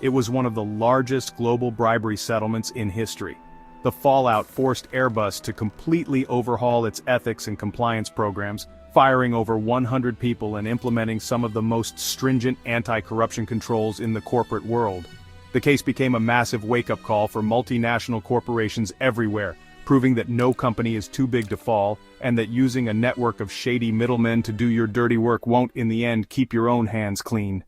It was one of the largest global bribery settlements in history. The fallout forced Airbus to completely overhaul its ethics and compliance programs, firing over 100 people and implementing some of the most stringent anti-corruption controls in the corporate world. The case became a massive wake-up call for multinational corporations everywhere, proving that no company is too big to fall, and that using a network of shady middlemen to do your dirty work won't, in the end, keep your own hands clean.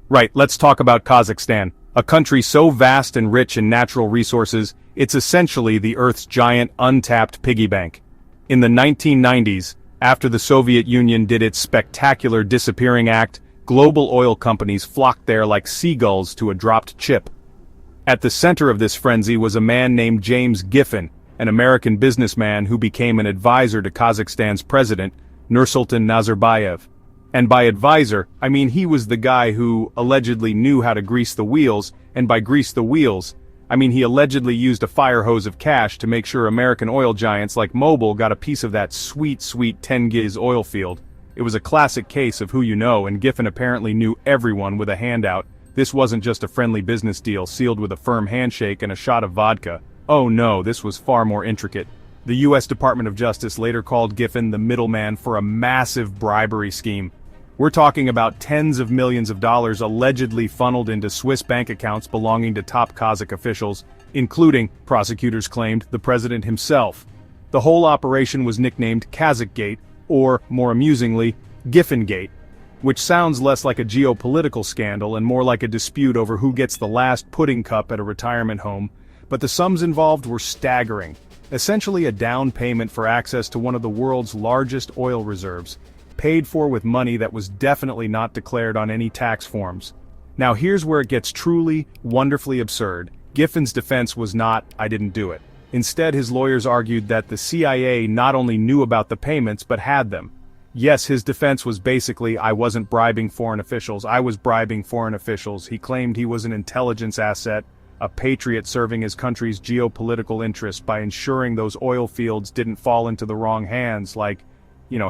Right, let's talk about Kazakhstan, a country so vast and rich in natural resources, it's essentially the Earth's giant, untapped piggy bank. In the 1990s, after the Soviet Union did its spectacular disappearing act, global oil companies flocked there like seagulls to a dropped chip. At the center of this frenzy was a man named James Giffen, an American businessman who became an advisor to Kazakhstan's president, Nursultan Nazarbayev. And by advisor, I mean he was the guy who allegedly knew how to grease the wheels, and by grease the wheels, I mean he allegedly used a fire hose of cash to make sure American oil giants like Mobil got a piece of that sweet 10 giz oil field. It was a classic case of who you know, and Giffen apparently knew everyone with a handout. This wasn't just a friendly business deal sealed with a firm handshake and a shot of vodka. Oh no, this was far more intricate. The US Department of Justice later called Giffen the middleman for a massive bribery scheme. We're talking about tens of millions of dollars allegedly funneled into Swiss bank accounts belonging to top Kazakh officials, including, prosecutors claimed, the president himself. The whole operation was nicknamed Kazakhgate, or, more amusingly, Giffengate, which sounds less like a geopolitical scandal and more like a dispute over who gets the last pudding cup at a retirement home, but the sums involved were staggering. Essentially a down payment for access to one of the world's largest oil reserves, paid for with money that was definitely not declared on any tax forms. Now here's where it gets truly, wonderfully absurd. Giffen's defense was not, "I didn't do it." Instead, his lawyers argued that the CIA not only knew about the payments but had them. Yes, his defense was basically, "I wasn't bribing foreign officials, I was bribing foreign officials." He claimed he was an intelligence asset, a patriot serving his country's geopolitical interest by ensuring those oil fields didn't fall into the wrong hands, like,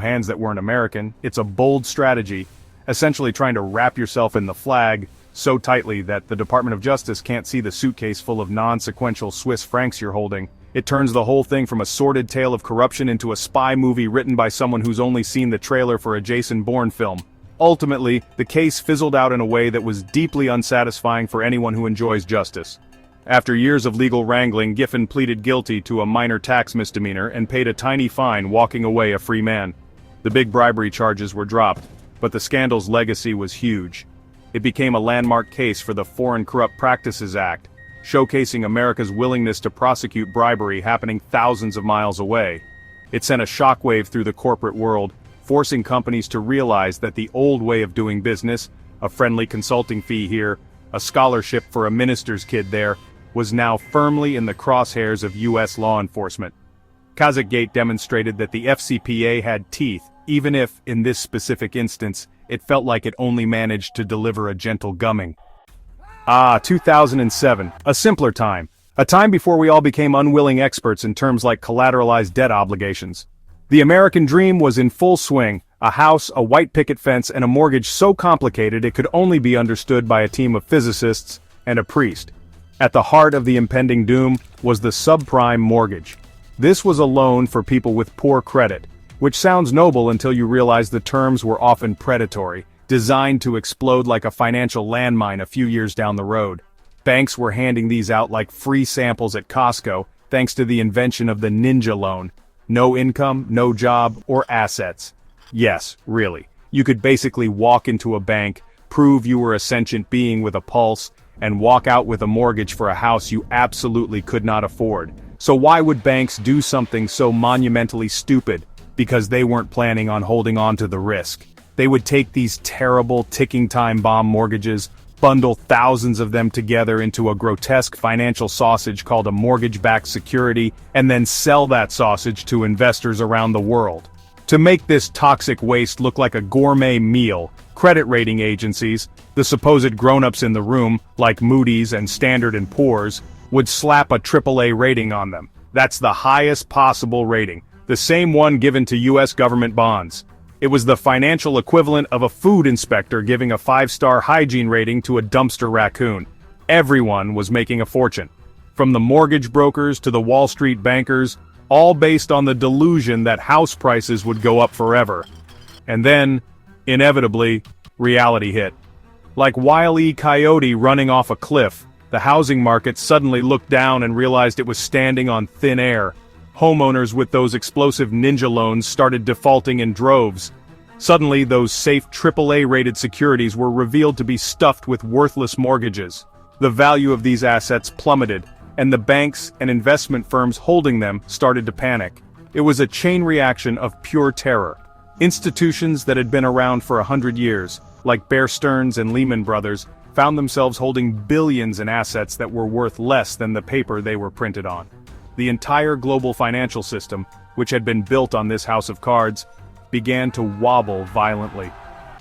hands that weren't American. It's a bold strategy, essentially trying to wrap yourself in the flag so tightly that the Department of Justice can't see the suitcase full of non-sequential Swiss francs you're holding. It turns the whole thing from a sordid tale of corruption into a spy movie written by someone who's only seen the trailer for a Jason Bourne film. Ultimately, the case fizzled out in a way that was deeply unsatisfying for anyone who enjoys justice. After years of legal wrangling, Giffen pleaded guilty to a minor tax misdemeanor and paid a tiny fine, walking away a free man. The big bribery charges were dropped, but the scandal's legacy was huge. It became a landmark case for the Foreign Corrupt Practices Act, showcasing America's willingness to prosecute bribery happening thousands of miles away. It sent a shockwave through the corporate world, forcing companies to realize that the old way of doing business, a friendly consulting fee here, a scholarship for a minister's kid there, was now firmly in the crosshairs of US law enforcement. Kazakhgate demonstrated that the FCPA had teeth, even if, in this specific instance, it felt like it only managed to deliver a gentle gumming. 2007, a simpler time. A time before we all became unwilling experts in terms like collateralized debt obligations. The American dream was in full swing, a house, a white picket fence, and a mortgage so complicated it could only be understood by a team of physicists and a priest. At the heart of the impending doom was the subprime mortgage. This was a loan for people with poor credit, which sounds noble until you realize the terms were often predatory, designed to explode like a financial landmine a few years down the road. Banks were handing these out like free samples at Costco, thanks to the invention of the ninja loan. No income, no job, or assets. Yes, really. You could basically walk into a bank, prove you were a sentient being with a pulse, and walk out with a mortgage for a house you absolutely could not afford. So why would banks do something so monumentally stupid? Because they weren't planning on holding on to the risk. They would take these terrible ticking time bomb mortgages, bundle thousands of them together into a grotesque financial sausage called a mortgage-backed security, and then sell that sausage to investors around the world. To make this toxic waste look like a gourmet meal, credit rating agencies, the supposed grown-ups in the room, like Moody's and Standard & Poor's, would slap a AAA rating on them. That's the highest possible rating, the same one given to US government bonds. It was the financial equivalent of a food inspector giving a 5-star hygiene rating to a dumpster raccoon. Everyone was making a fortune. From the mortgage brokers to the Wall Street bankers, all based on the delusion that house prices would go up forever. And then, inevitably, reality hit. Like Wile E. Coyote running off a cliff, The housing market suddenly looked down and realized it was standing on thin air. Homeowners with those explosive ninja loans started defaulting in droves. Suddenly, those safe AAA-rated securities were revealed to be stuffed with worthless mortgages. The value of these assets plummeted, and the banks and investment firms holding them started to panic. It was a chain reaction of pure terror. Institutions that had been around for 100 years, like Bear Stearns and Lehman Brothers, found themselves holding billions in assets that were worth less than the paper they were printed on. The entire global financial system, which had been built on this house of cards, began to wobble violently.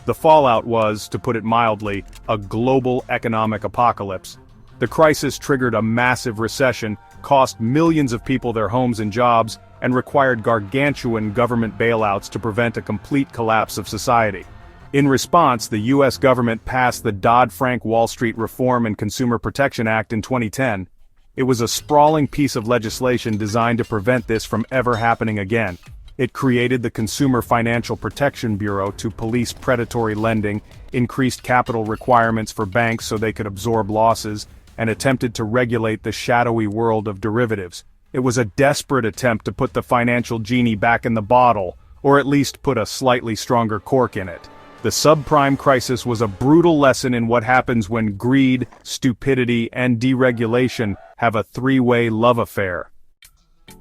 The fallout was, to put it mildly, a global economic apocalypse. The crisis triggered a massive recession, cost millions of people their homes and jobs, and required gargantuan government bailouts to prevent a complete collapse of society. In response, the U.S. government passed the Dodd-Frank Wall Street Reform and Consumer Protection Act in 2010. It was a sprawling piece of legislation designed to prevent this from ever happening again. It created the Consumer Financial Protection Bureau to police predatory lending, increased capital requirements for banks so they could absorb losses, and attempted to regulate the shadowy world of derivatives. It was a desperate attempt to put the financial genie back in the bottle, or at least put a slightly stronger cork in it. The subprime crisis was a brutal lesson in what happens when greed, stupidity, and deregulation have a three-way love affair.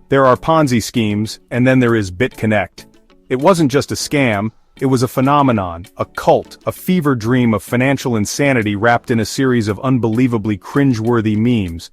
There are Ponzi schemes, and then there is BitConnect. It wasn't just a scam, it was a phenomenon, a cult, a fever dream of financial insanity wrapped in a series of unbelievably cringeworthy memes.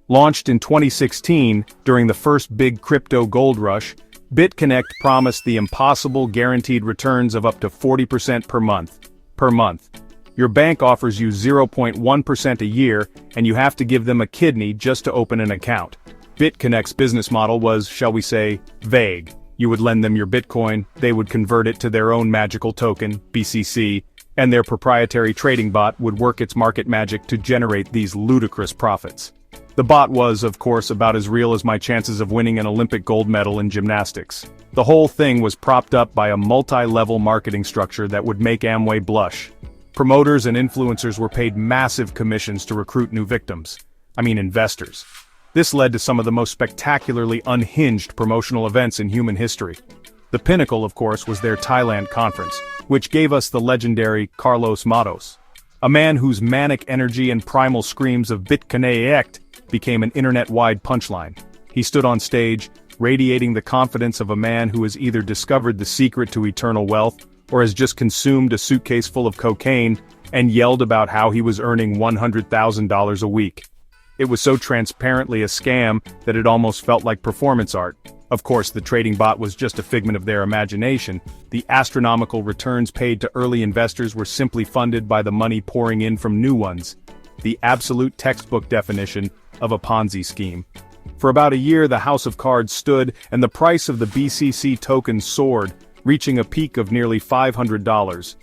Launched in 2016, during the first big crypto gold rush, BitConnect promised the impossible guaranteed returns of up to 40% per month. Your bank offers you 0.1% a year, and you have to give them a kidney just to open an account. BitConnect's business model was, shall we say, vague. You would lend them your Bitcoin, they would convert it to their own magical token, BCC, and their proprietary trading bot would work its market magic to generate these ludicrous profits. The bot was, of course, about as real as my chances of winning an Olympic gold medal in gymnastics. The whole thing was propped up by a multi-level marketing structure that would make Amway blush. Promoters and influencers were paid massive commissions to recruit new victims. Investors. This led to some of the most spectacularly unhinged promotional events in human history. The pinnacle, of course, was their Thailand conference, which gave us the legendary Carlos Matos, a man whose manic energy and primal screams of BitConnect became an internet-wide punchline. He stood on stage, radiating the confidence of a man who has either discovered the secret to eternal wealth or has just consumed a suitcase full of cocaine and yelled about how he was earning $100,000 a week. It was so transparently a scam that it almost felt like performance art. Of course, the trading bot was just a figment of their imagination. The astronomical returns paid to early investors were simply funded by the money pouring in from new ones. The absolute textbook definition of a Ponzi scheme. For about a year, the house of cards stood, and the price of the BCC token soared, reaching a peak of nearly $500.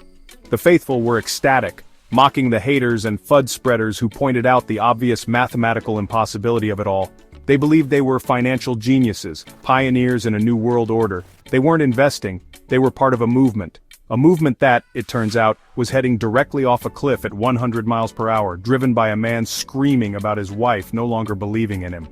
The faithful were ecstatic, mocking the haters and FUD spreaders who pointed out the obvious mathematical impossibility of it all. They believed they were financial geniuses, pioneers in a new world order. They weren't investing, they were part of a movement. A movement that, it turns out, was heading directly off a cliff at 100 miles per hour, driven by a man screaming about his wife no longer believing in him.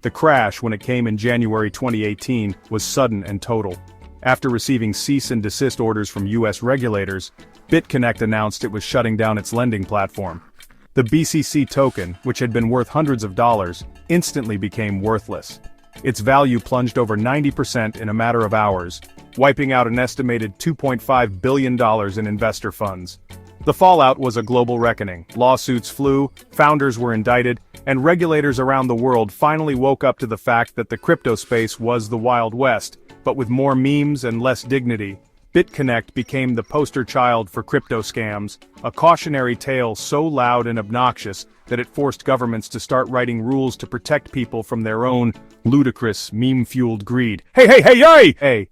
The crash, when it came in January 2018, was sudden and total. After receiving cease and desist orders from US regulators, BitConnect announced it was shutting down its lending platform. The BCC token, which had been worth hundreds of dollars, instantly became worthless. Its value plunged over 90% in a matter of hours, wiping out an estimated $2.5 billion in investor funds. The fallout was a global reckoning. Lawsuits flew, founders were indicted, and regulators around the world finally woke up to the fact that the crypto space was the Wild West, but with more memes and less dignity. BitConnect became the poster child for crypto scams, a cautionary tale so loud and obnoxious that it forced governments to start writing rules to protect people from their own ludicrous, meme-fueled greed. Hey!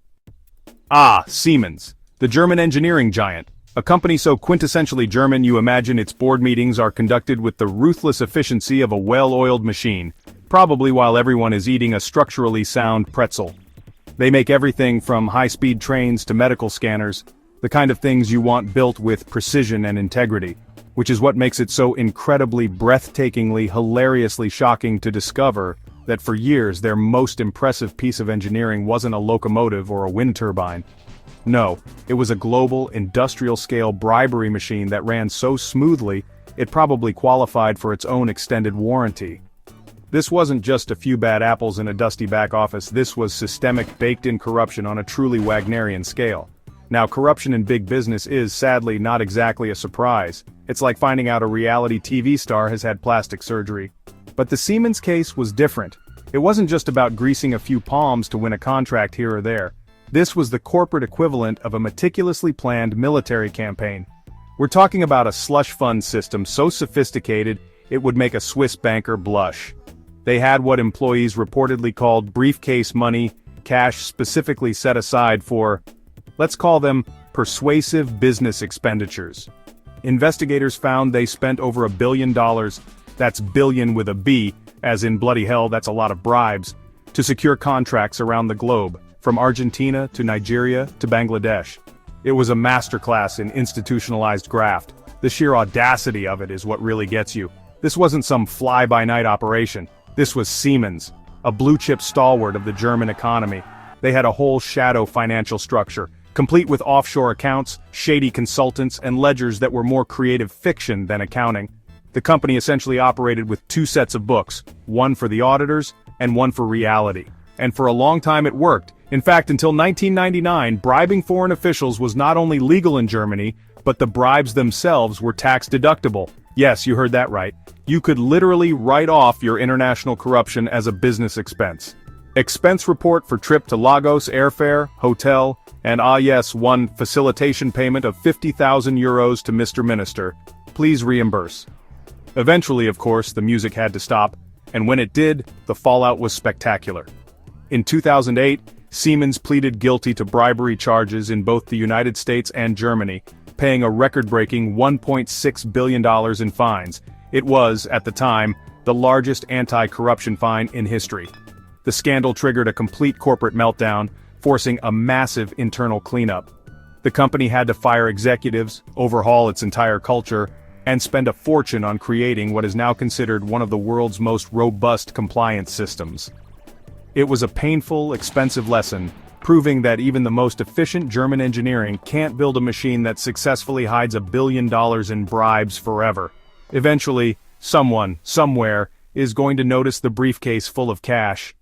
Siemens, the German engineering giant. A company so quintessentially German you imagine its board meetings are conducted with the ruthless efficiency of a well-oiled machine, probably while everyone is eating a structurally sound pretzel. They make everything from high-speed trains to medical scanners, the kind of things you want built with precision and integrity. which is what makes it so incredibly, breathtakingly, hilariously shocking to discover that for years their most impressive piece of engineering wasn't a locomotive or a wind turbine. No, it was a global, industrial-scale bribery machine that ran so smoothly, it probably qualified for its own extended warranty. This wasn't just a few bad apples in a dusty back office, this was systemic, baked-in corruption on a truly Wagnerian scale. Now, corruption in big business is, sadly, not exactly a surprise. It's like finding out a reality TV star has had plastic surgery. But the Siemens case was different. It wasn't just about greasing a few palms to win a contract here or there. This was the corporate equivalent of a meticulously planned military campaign. We're talking about a slush fund system so sophisticated, it would make a Swiss banker blush. They had what employees reportedly called briefcase money, cash specifically set aside for, let's call them, persuasive business expenditures. Investigators found they spent over $1 billion, that's billion with a B, as in bloody hell that's a lot of bribes, to secure contracts around the globe, from Argentina to Nigeria to Bangladesh. It was a masterclass in institutionalized graft. The sheer audacity of it is what really gets you. This wasn't some fly-by-night operation. This was Siemens, a blue-chip stalwart of the German economy. They had a whole shadow financial structure, complete with offshore accounts, shady consultants, and ledgers that were more creative fiction than accounting. The company essentially operated with two sets of books, one for the auditors and one for reality. And for a long time it worked. In fact, until 1999, bribing foreign officials was not only legal in Germany, but the bribes themselves were tax deductible. Yes, you heard that right. You could literally write off your international corruption as a business expense. Expense report for trip to Lagos, airfare, hotel, and yes, one facilitation payment of 50,000 euros to Mr. Minister. Please reimburse. Eventually, of course, the music had to stop, and when it did, the fallout was spectacular. In 2008, Siemens pleaded guilty to bribery charges in both the United States and Germany, paying a record-breaking $1.6 billion in fines. It was, at the time, the largest anti-corruption fine in history. The scandal triggered a complete corporate meltdown, forcing a massive internal cleanup. The company had to fire executives, overhaul its entire culture, and spend a fortune on creating what is now considered one of the world's most robust compliance systems. It was a painful, expensive lesson, proving that even the most efficient German engineering can't build a machine that successfully hides $1 billion in bribes forever. Eventually, someone, somewhere, is going to notice the briefcase full of cash.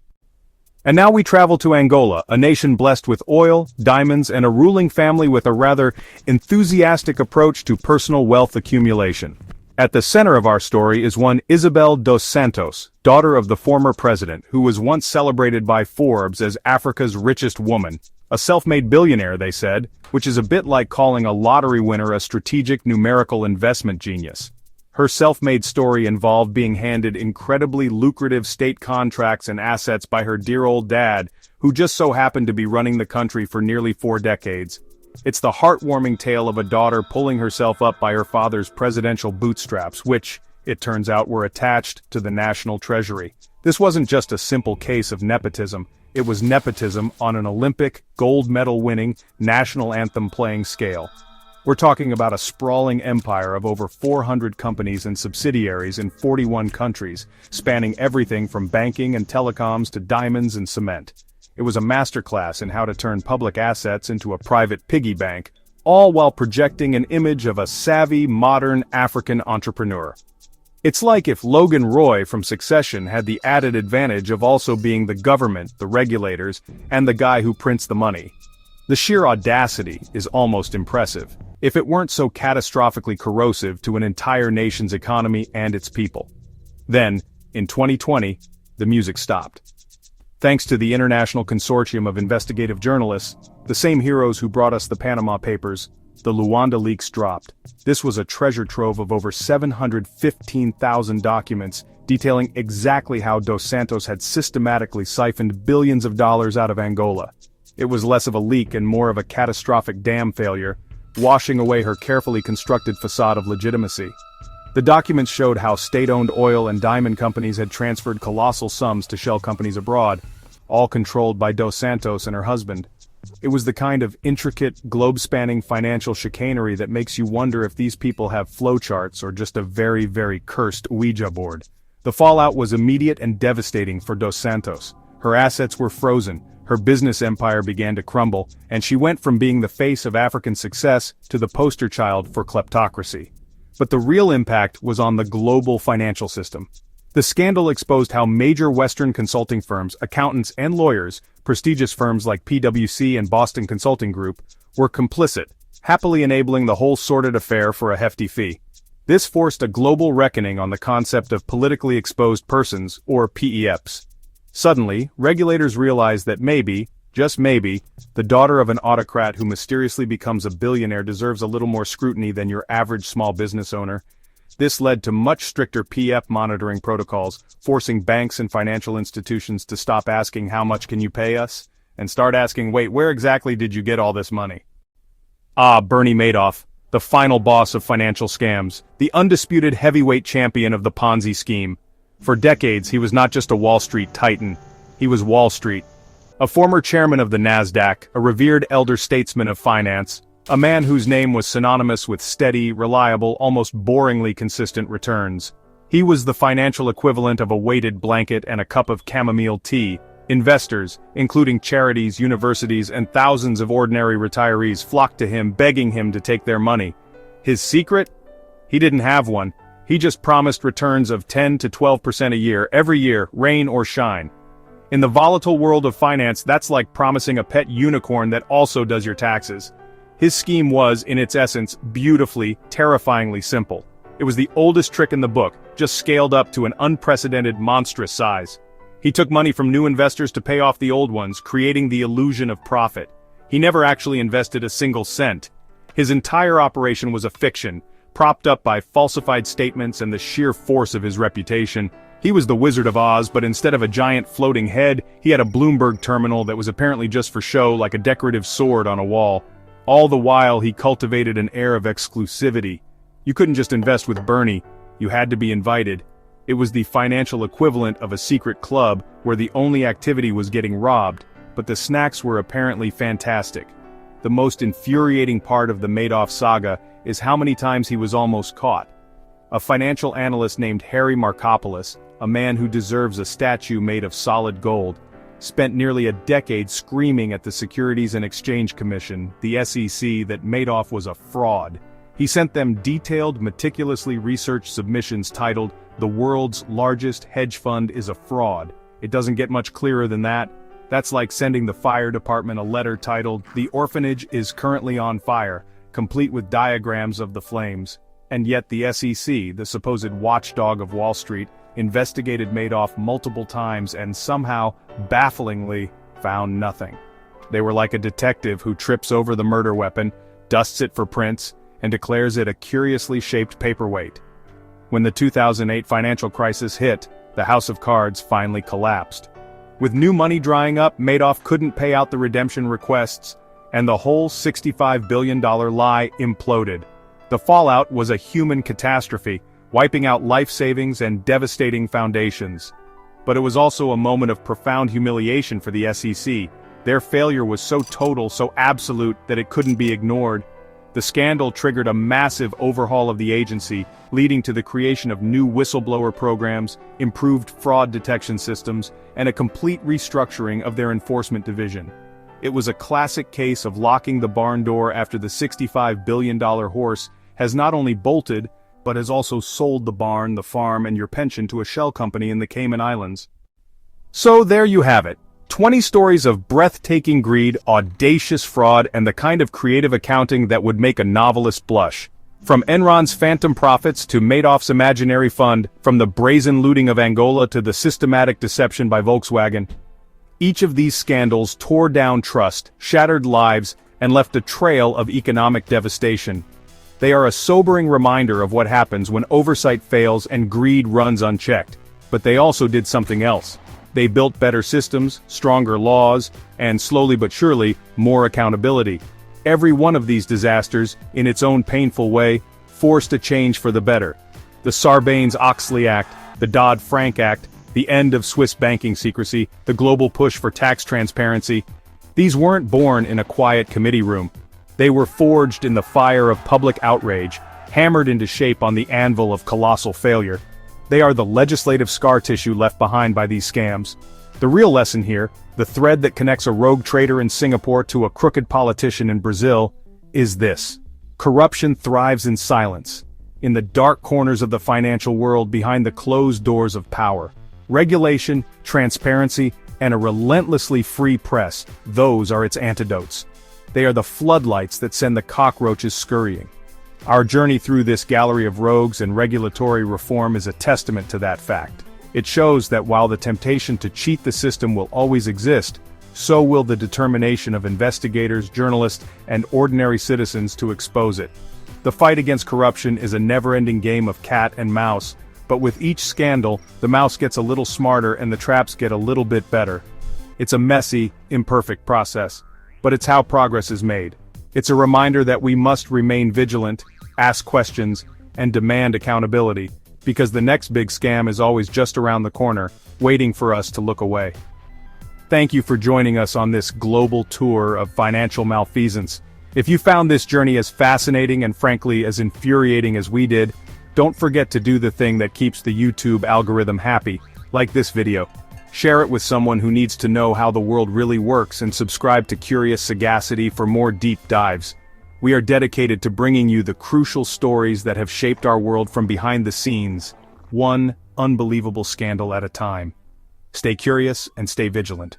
And now we travel to Angola, a nation blessed with oil, diamonds, and a ruling family with a rather enthusiastic approach to personal wealth accumulation. At the center of our story is one Isabel dos Santos, daughter of the former president, who was once celebrated by Forbes as Africa's richest woman. A self-made billionaire, they said, which is a bit like calling a lottery winner a strategic numerical investment genius. Her self-made story involved being handed incredibly lucrative state contracts and assets by her dear old dad, who just so happened to be running the country for nearly 4 decades. It's the heartwarming tale of a daughter pulling herself up by her father's presidential bootstraps, which, it turns out, were attached to the national treasury. This wasn't just a simple case of nepotism, it was nepotism on an Olympic, gold medal-winning, national anthem-playing scale. We're talking about a sprawling empire of over 400 companies and subsidiaries in 41 countries, spanning everything from banking and telecoms to diamonds and cement. It was a masterclass in how to turn public assets into a private piggy bank, all while projecting an image of a savvy, modern African entrepreneur. It's like if Logan Roy from Succession had the added advantage of also being the government, the regulators, and the guy who prints the money. The sheer audacity is almost impressive, if it weren't so catastrophically corrosive to an entire nation's economy and its people. Then, in 2020, the music stopped. Thanks to the international consortium of investigative journalists, the same heroes who brought us the Panama Papers, the Luanda leaks dropped. This was a treasure trove of over 715,000 documents detailing exactly how Dos Santos had systematically siphoned billions of dollars out of Angola. It was less of a leak and more of a catastrophic dam failure, washing away her carefully constructed facade of legitimacy. The documents showed how state-owned oil and diamond companies had transferred colossal sums to shell companies abroad, all controlled by Dos Santos and her husband. It was the kind of intricate, globe-spanning financial chicanery that makes you wonder if these people have flowcharts or just a very, very cursed Ouija board. The fallout was immediate and devastating for Dos Santos. Her assets were frozen, her business empire began to crumble, and she went from being the face of African success to the poster child for kleptocracy. But the real impact was on the global financial system. The scandal exposed how major Western consulting firms, accountants, and lawyers, prestigious firms like PwC and Boston Consulting Group, were complicit, happily enabling the whole sordid affair for a hefty fee. This forced a global reckoning on the concept of politically exposed persons, or PEPs. Suddenly, regulators realized that maybe, just maybe, the daughter of an autocrat who mysteriously becomes a billionaire deserves a little more scrutiny than your average small business owner. This led to much stricter PEP monitoring protocols, forcing banks and financial institutions to stop asking how much can you pay us, and start asking, wait, where exactly did you get all this money? Ah, Bernie Madoff, the final boss of financial scams, the undisputed heavyweight champion of the Ponzi scheme. For decades, he was not just a Wall Street titan, he was Wall Street. A former chairman of the NASDAQ, a revered elder statesman of finance, a man whose name was synonymous with steady, reliable, almost boringly consistent returns. He was the financial equivalent of a weighted blanket and a cup of chamomile tea. Investors, including charities, universities, and thousands of ordinary retirees flocked to him begging him to take their money. His secret? He didn't have one. He just promised returns of 10 to 12% a year, every year, rain or shine. In the volatile world of finance, that's like promising a pet unicorn that also does your taxes. His scheme was, in its essence, beautifully, terrifyingly simple. It was the oldest trick in the book, just scaled up to an unprecedented, monstrous size. He took money from new investors to pay off the old ones, creating the illusion of profit. He never actually invested a single cent. His entire operation was a fiction, propped up by falsified statements and the sheer force of his reputation. He was the Wizard of Oz, but instead of a giant floating head, he had a Bloomberg terminal that was apparently just for show, like a decorative sword on a wall. All the while, he cultivated an air of exclusivity. You couldn't just invest with Bernie, you had to be invited. It was the financial equivalent of a secret club where the only activity was getting robbed, but the snacks were apparently fantastic. The most infuriating part of the Madoff saga is how many times he was almost caught. A financial analyst named Harry Markopolos, a man who deserves a statue made of solid gold, spent nearly a decade screaming at the Securities and Exchange Commission, the SEC, that Madoff was a fraud. He sent them detailed, meticulously researched submissions titled, "The World's Largest Hedge Fund is a Fraud." It doesn't get much clearer than that. That's like sending the fire department a letter titled, "The Orphanage is Currently on Fire," complete with diagrams of the flames. And yet the SEC, the supposed watchdog of Wall Street, investigated Madoff multiple times and somehow, bafflingly, found nothing. They were like a detective who trips over the murder weapon, dusts it for prints, and declares it a curiously shaped paperweight. When the 2008 financial crisis hit, the house of cards finally collapsed. With new money drying up, Madoff couldn't pay out the redemption requests, and the whole $65 billion lie imploded. The fallout was a human catastrophe, wiping out life savings and devastating foundations. But it was also a moment of profound humiliation for the SEC. Their failure was so total, so absolute, that it couldn't be ignored. The scandal triggered a massive overhaul of the agency, leading to the creation of new whistleblower programs, improved fraud detection systems, and a complete restructuring of their enforcement division. It was a classic case of locking the barn door after the $65 billion horse has not only bolted, but has also sold the barn, the farm, and your pension to a shell company in the Cayman Islands. So there you have it. 20 stories of breathtaking greed, audacious fraud, and the kind of creative accounting that would make a novelist blush. From Enron's phantom profits to Madoff's imaginary fund, from the brazen looting of Angola to the systematic deception by Volkswagen, each of these scandals tore down trust, shattered lives, and left a trail of economic devastation. They are a sobering reminder of what happens when oversight fails and greed runs unchecked. But they also did something else. They built better systems, stronger laws, and slowly but surely, more accountability. Every one of these disasters, in its own painful way, forced a change for the better. The Sarbanes-Oxley Act, the Dodd-Frank Act, the end of Swiss banking secrecy, the global push for tax transparency. These weren't born in a quiet committee room. They were forged in the fire of public outrage, hammered into shape on the anvil of colossal failure. They are the legislative scar tissue left behind by these scams. The real lesson here, the thread that connects a rogue trader in Singapore to a crooked politician in Brazil, is this. Corruption thrives in silence, in the dark corners of the financial world behind the closed doors of power. Regulation, transparency, and a relentlessly free press, those are its antidotes. They are the floodlights that send the cockroaches scurrying. Our journey through this gallery of rogues and regulatory reform is a testament to that fact. It shows that while the temptation to cheat the system will always exist, so will the determination of investigators, journalists, and ordinary citizens to expose it. The fight against corruption is a never-ending game of cat and mouse, but with each scandal, the mouse gets a little smarter and the traps get a little bit better. It's a messy, imperfect process, but it's how progress is made. It's a reminder that we must remain vigilant, ask questions, and demand accountability, because the next big scam is always just around the corner, waiting for us to look away. Thank you for joining us on this global tour of financial malfeasance. If you found this journey as fascinating and frankly as infuriating as we did, don't forget to do the thing that keeps the YouTube algorithm happy, like this video. Share it with someone who needs to know how the world really works, and subscribe to Curious Sagacity for more deep dives. We are dedicated to bringing you the crucial stories that have shaped our world from behind the scenes, one unbelievable scandal at a time. Stay curious and stay vigilant.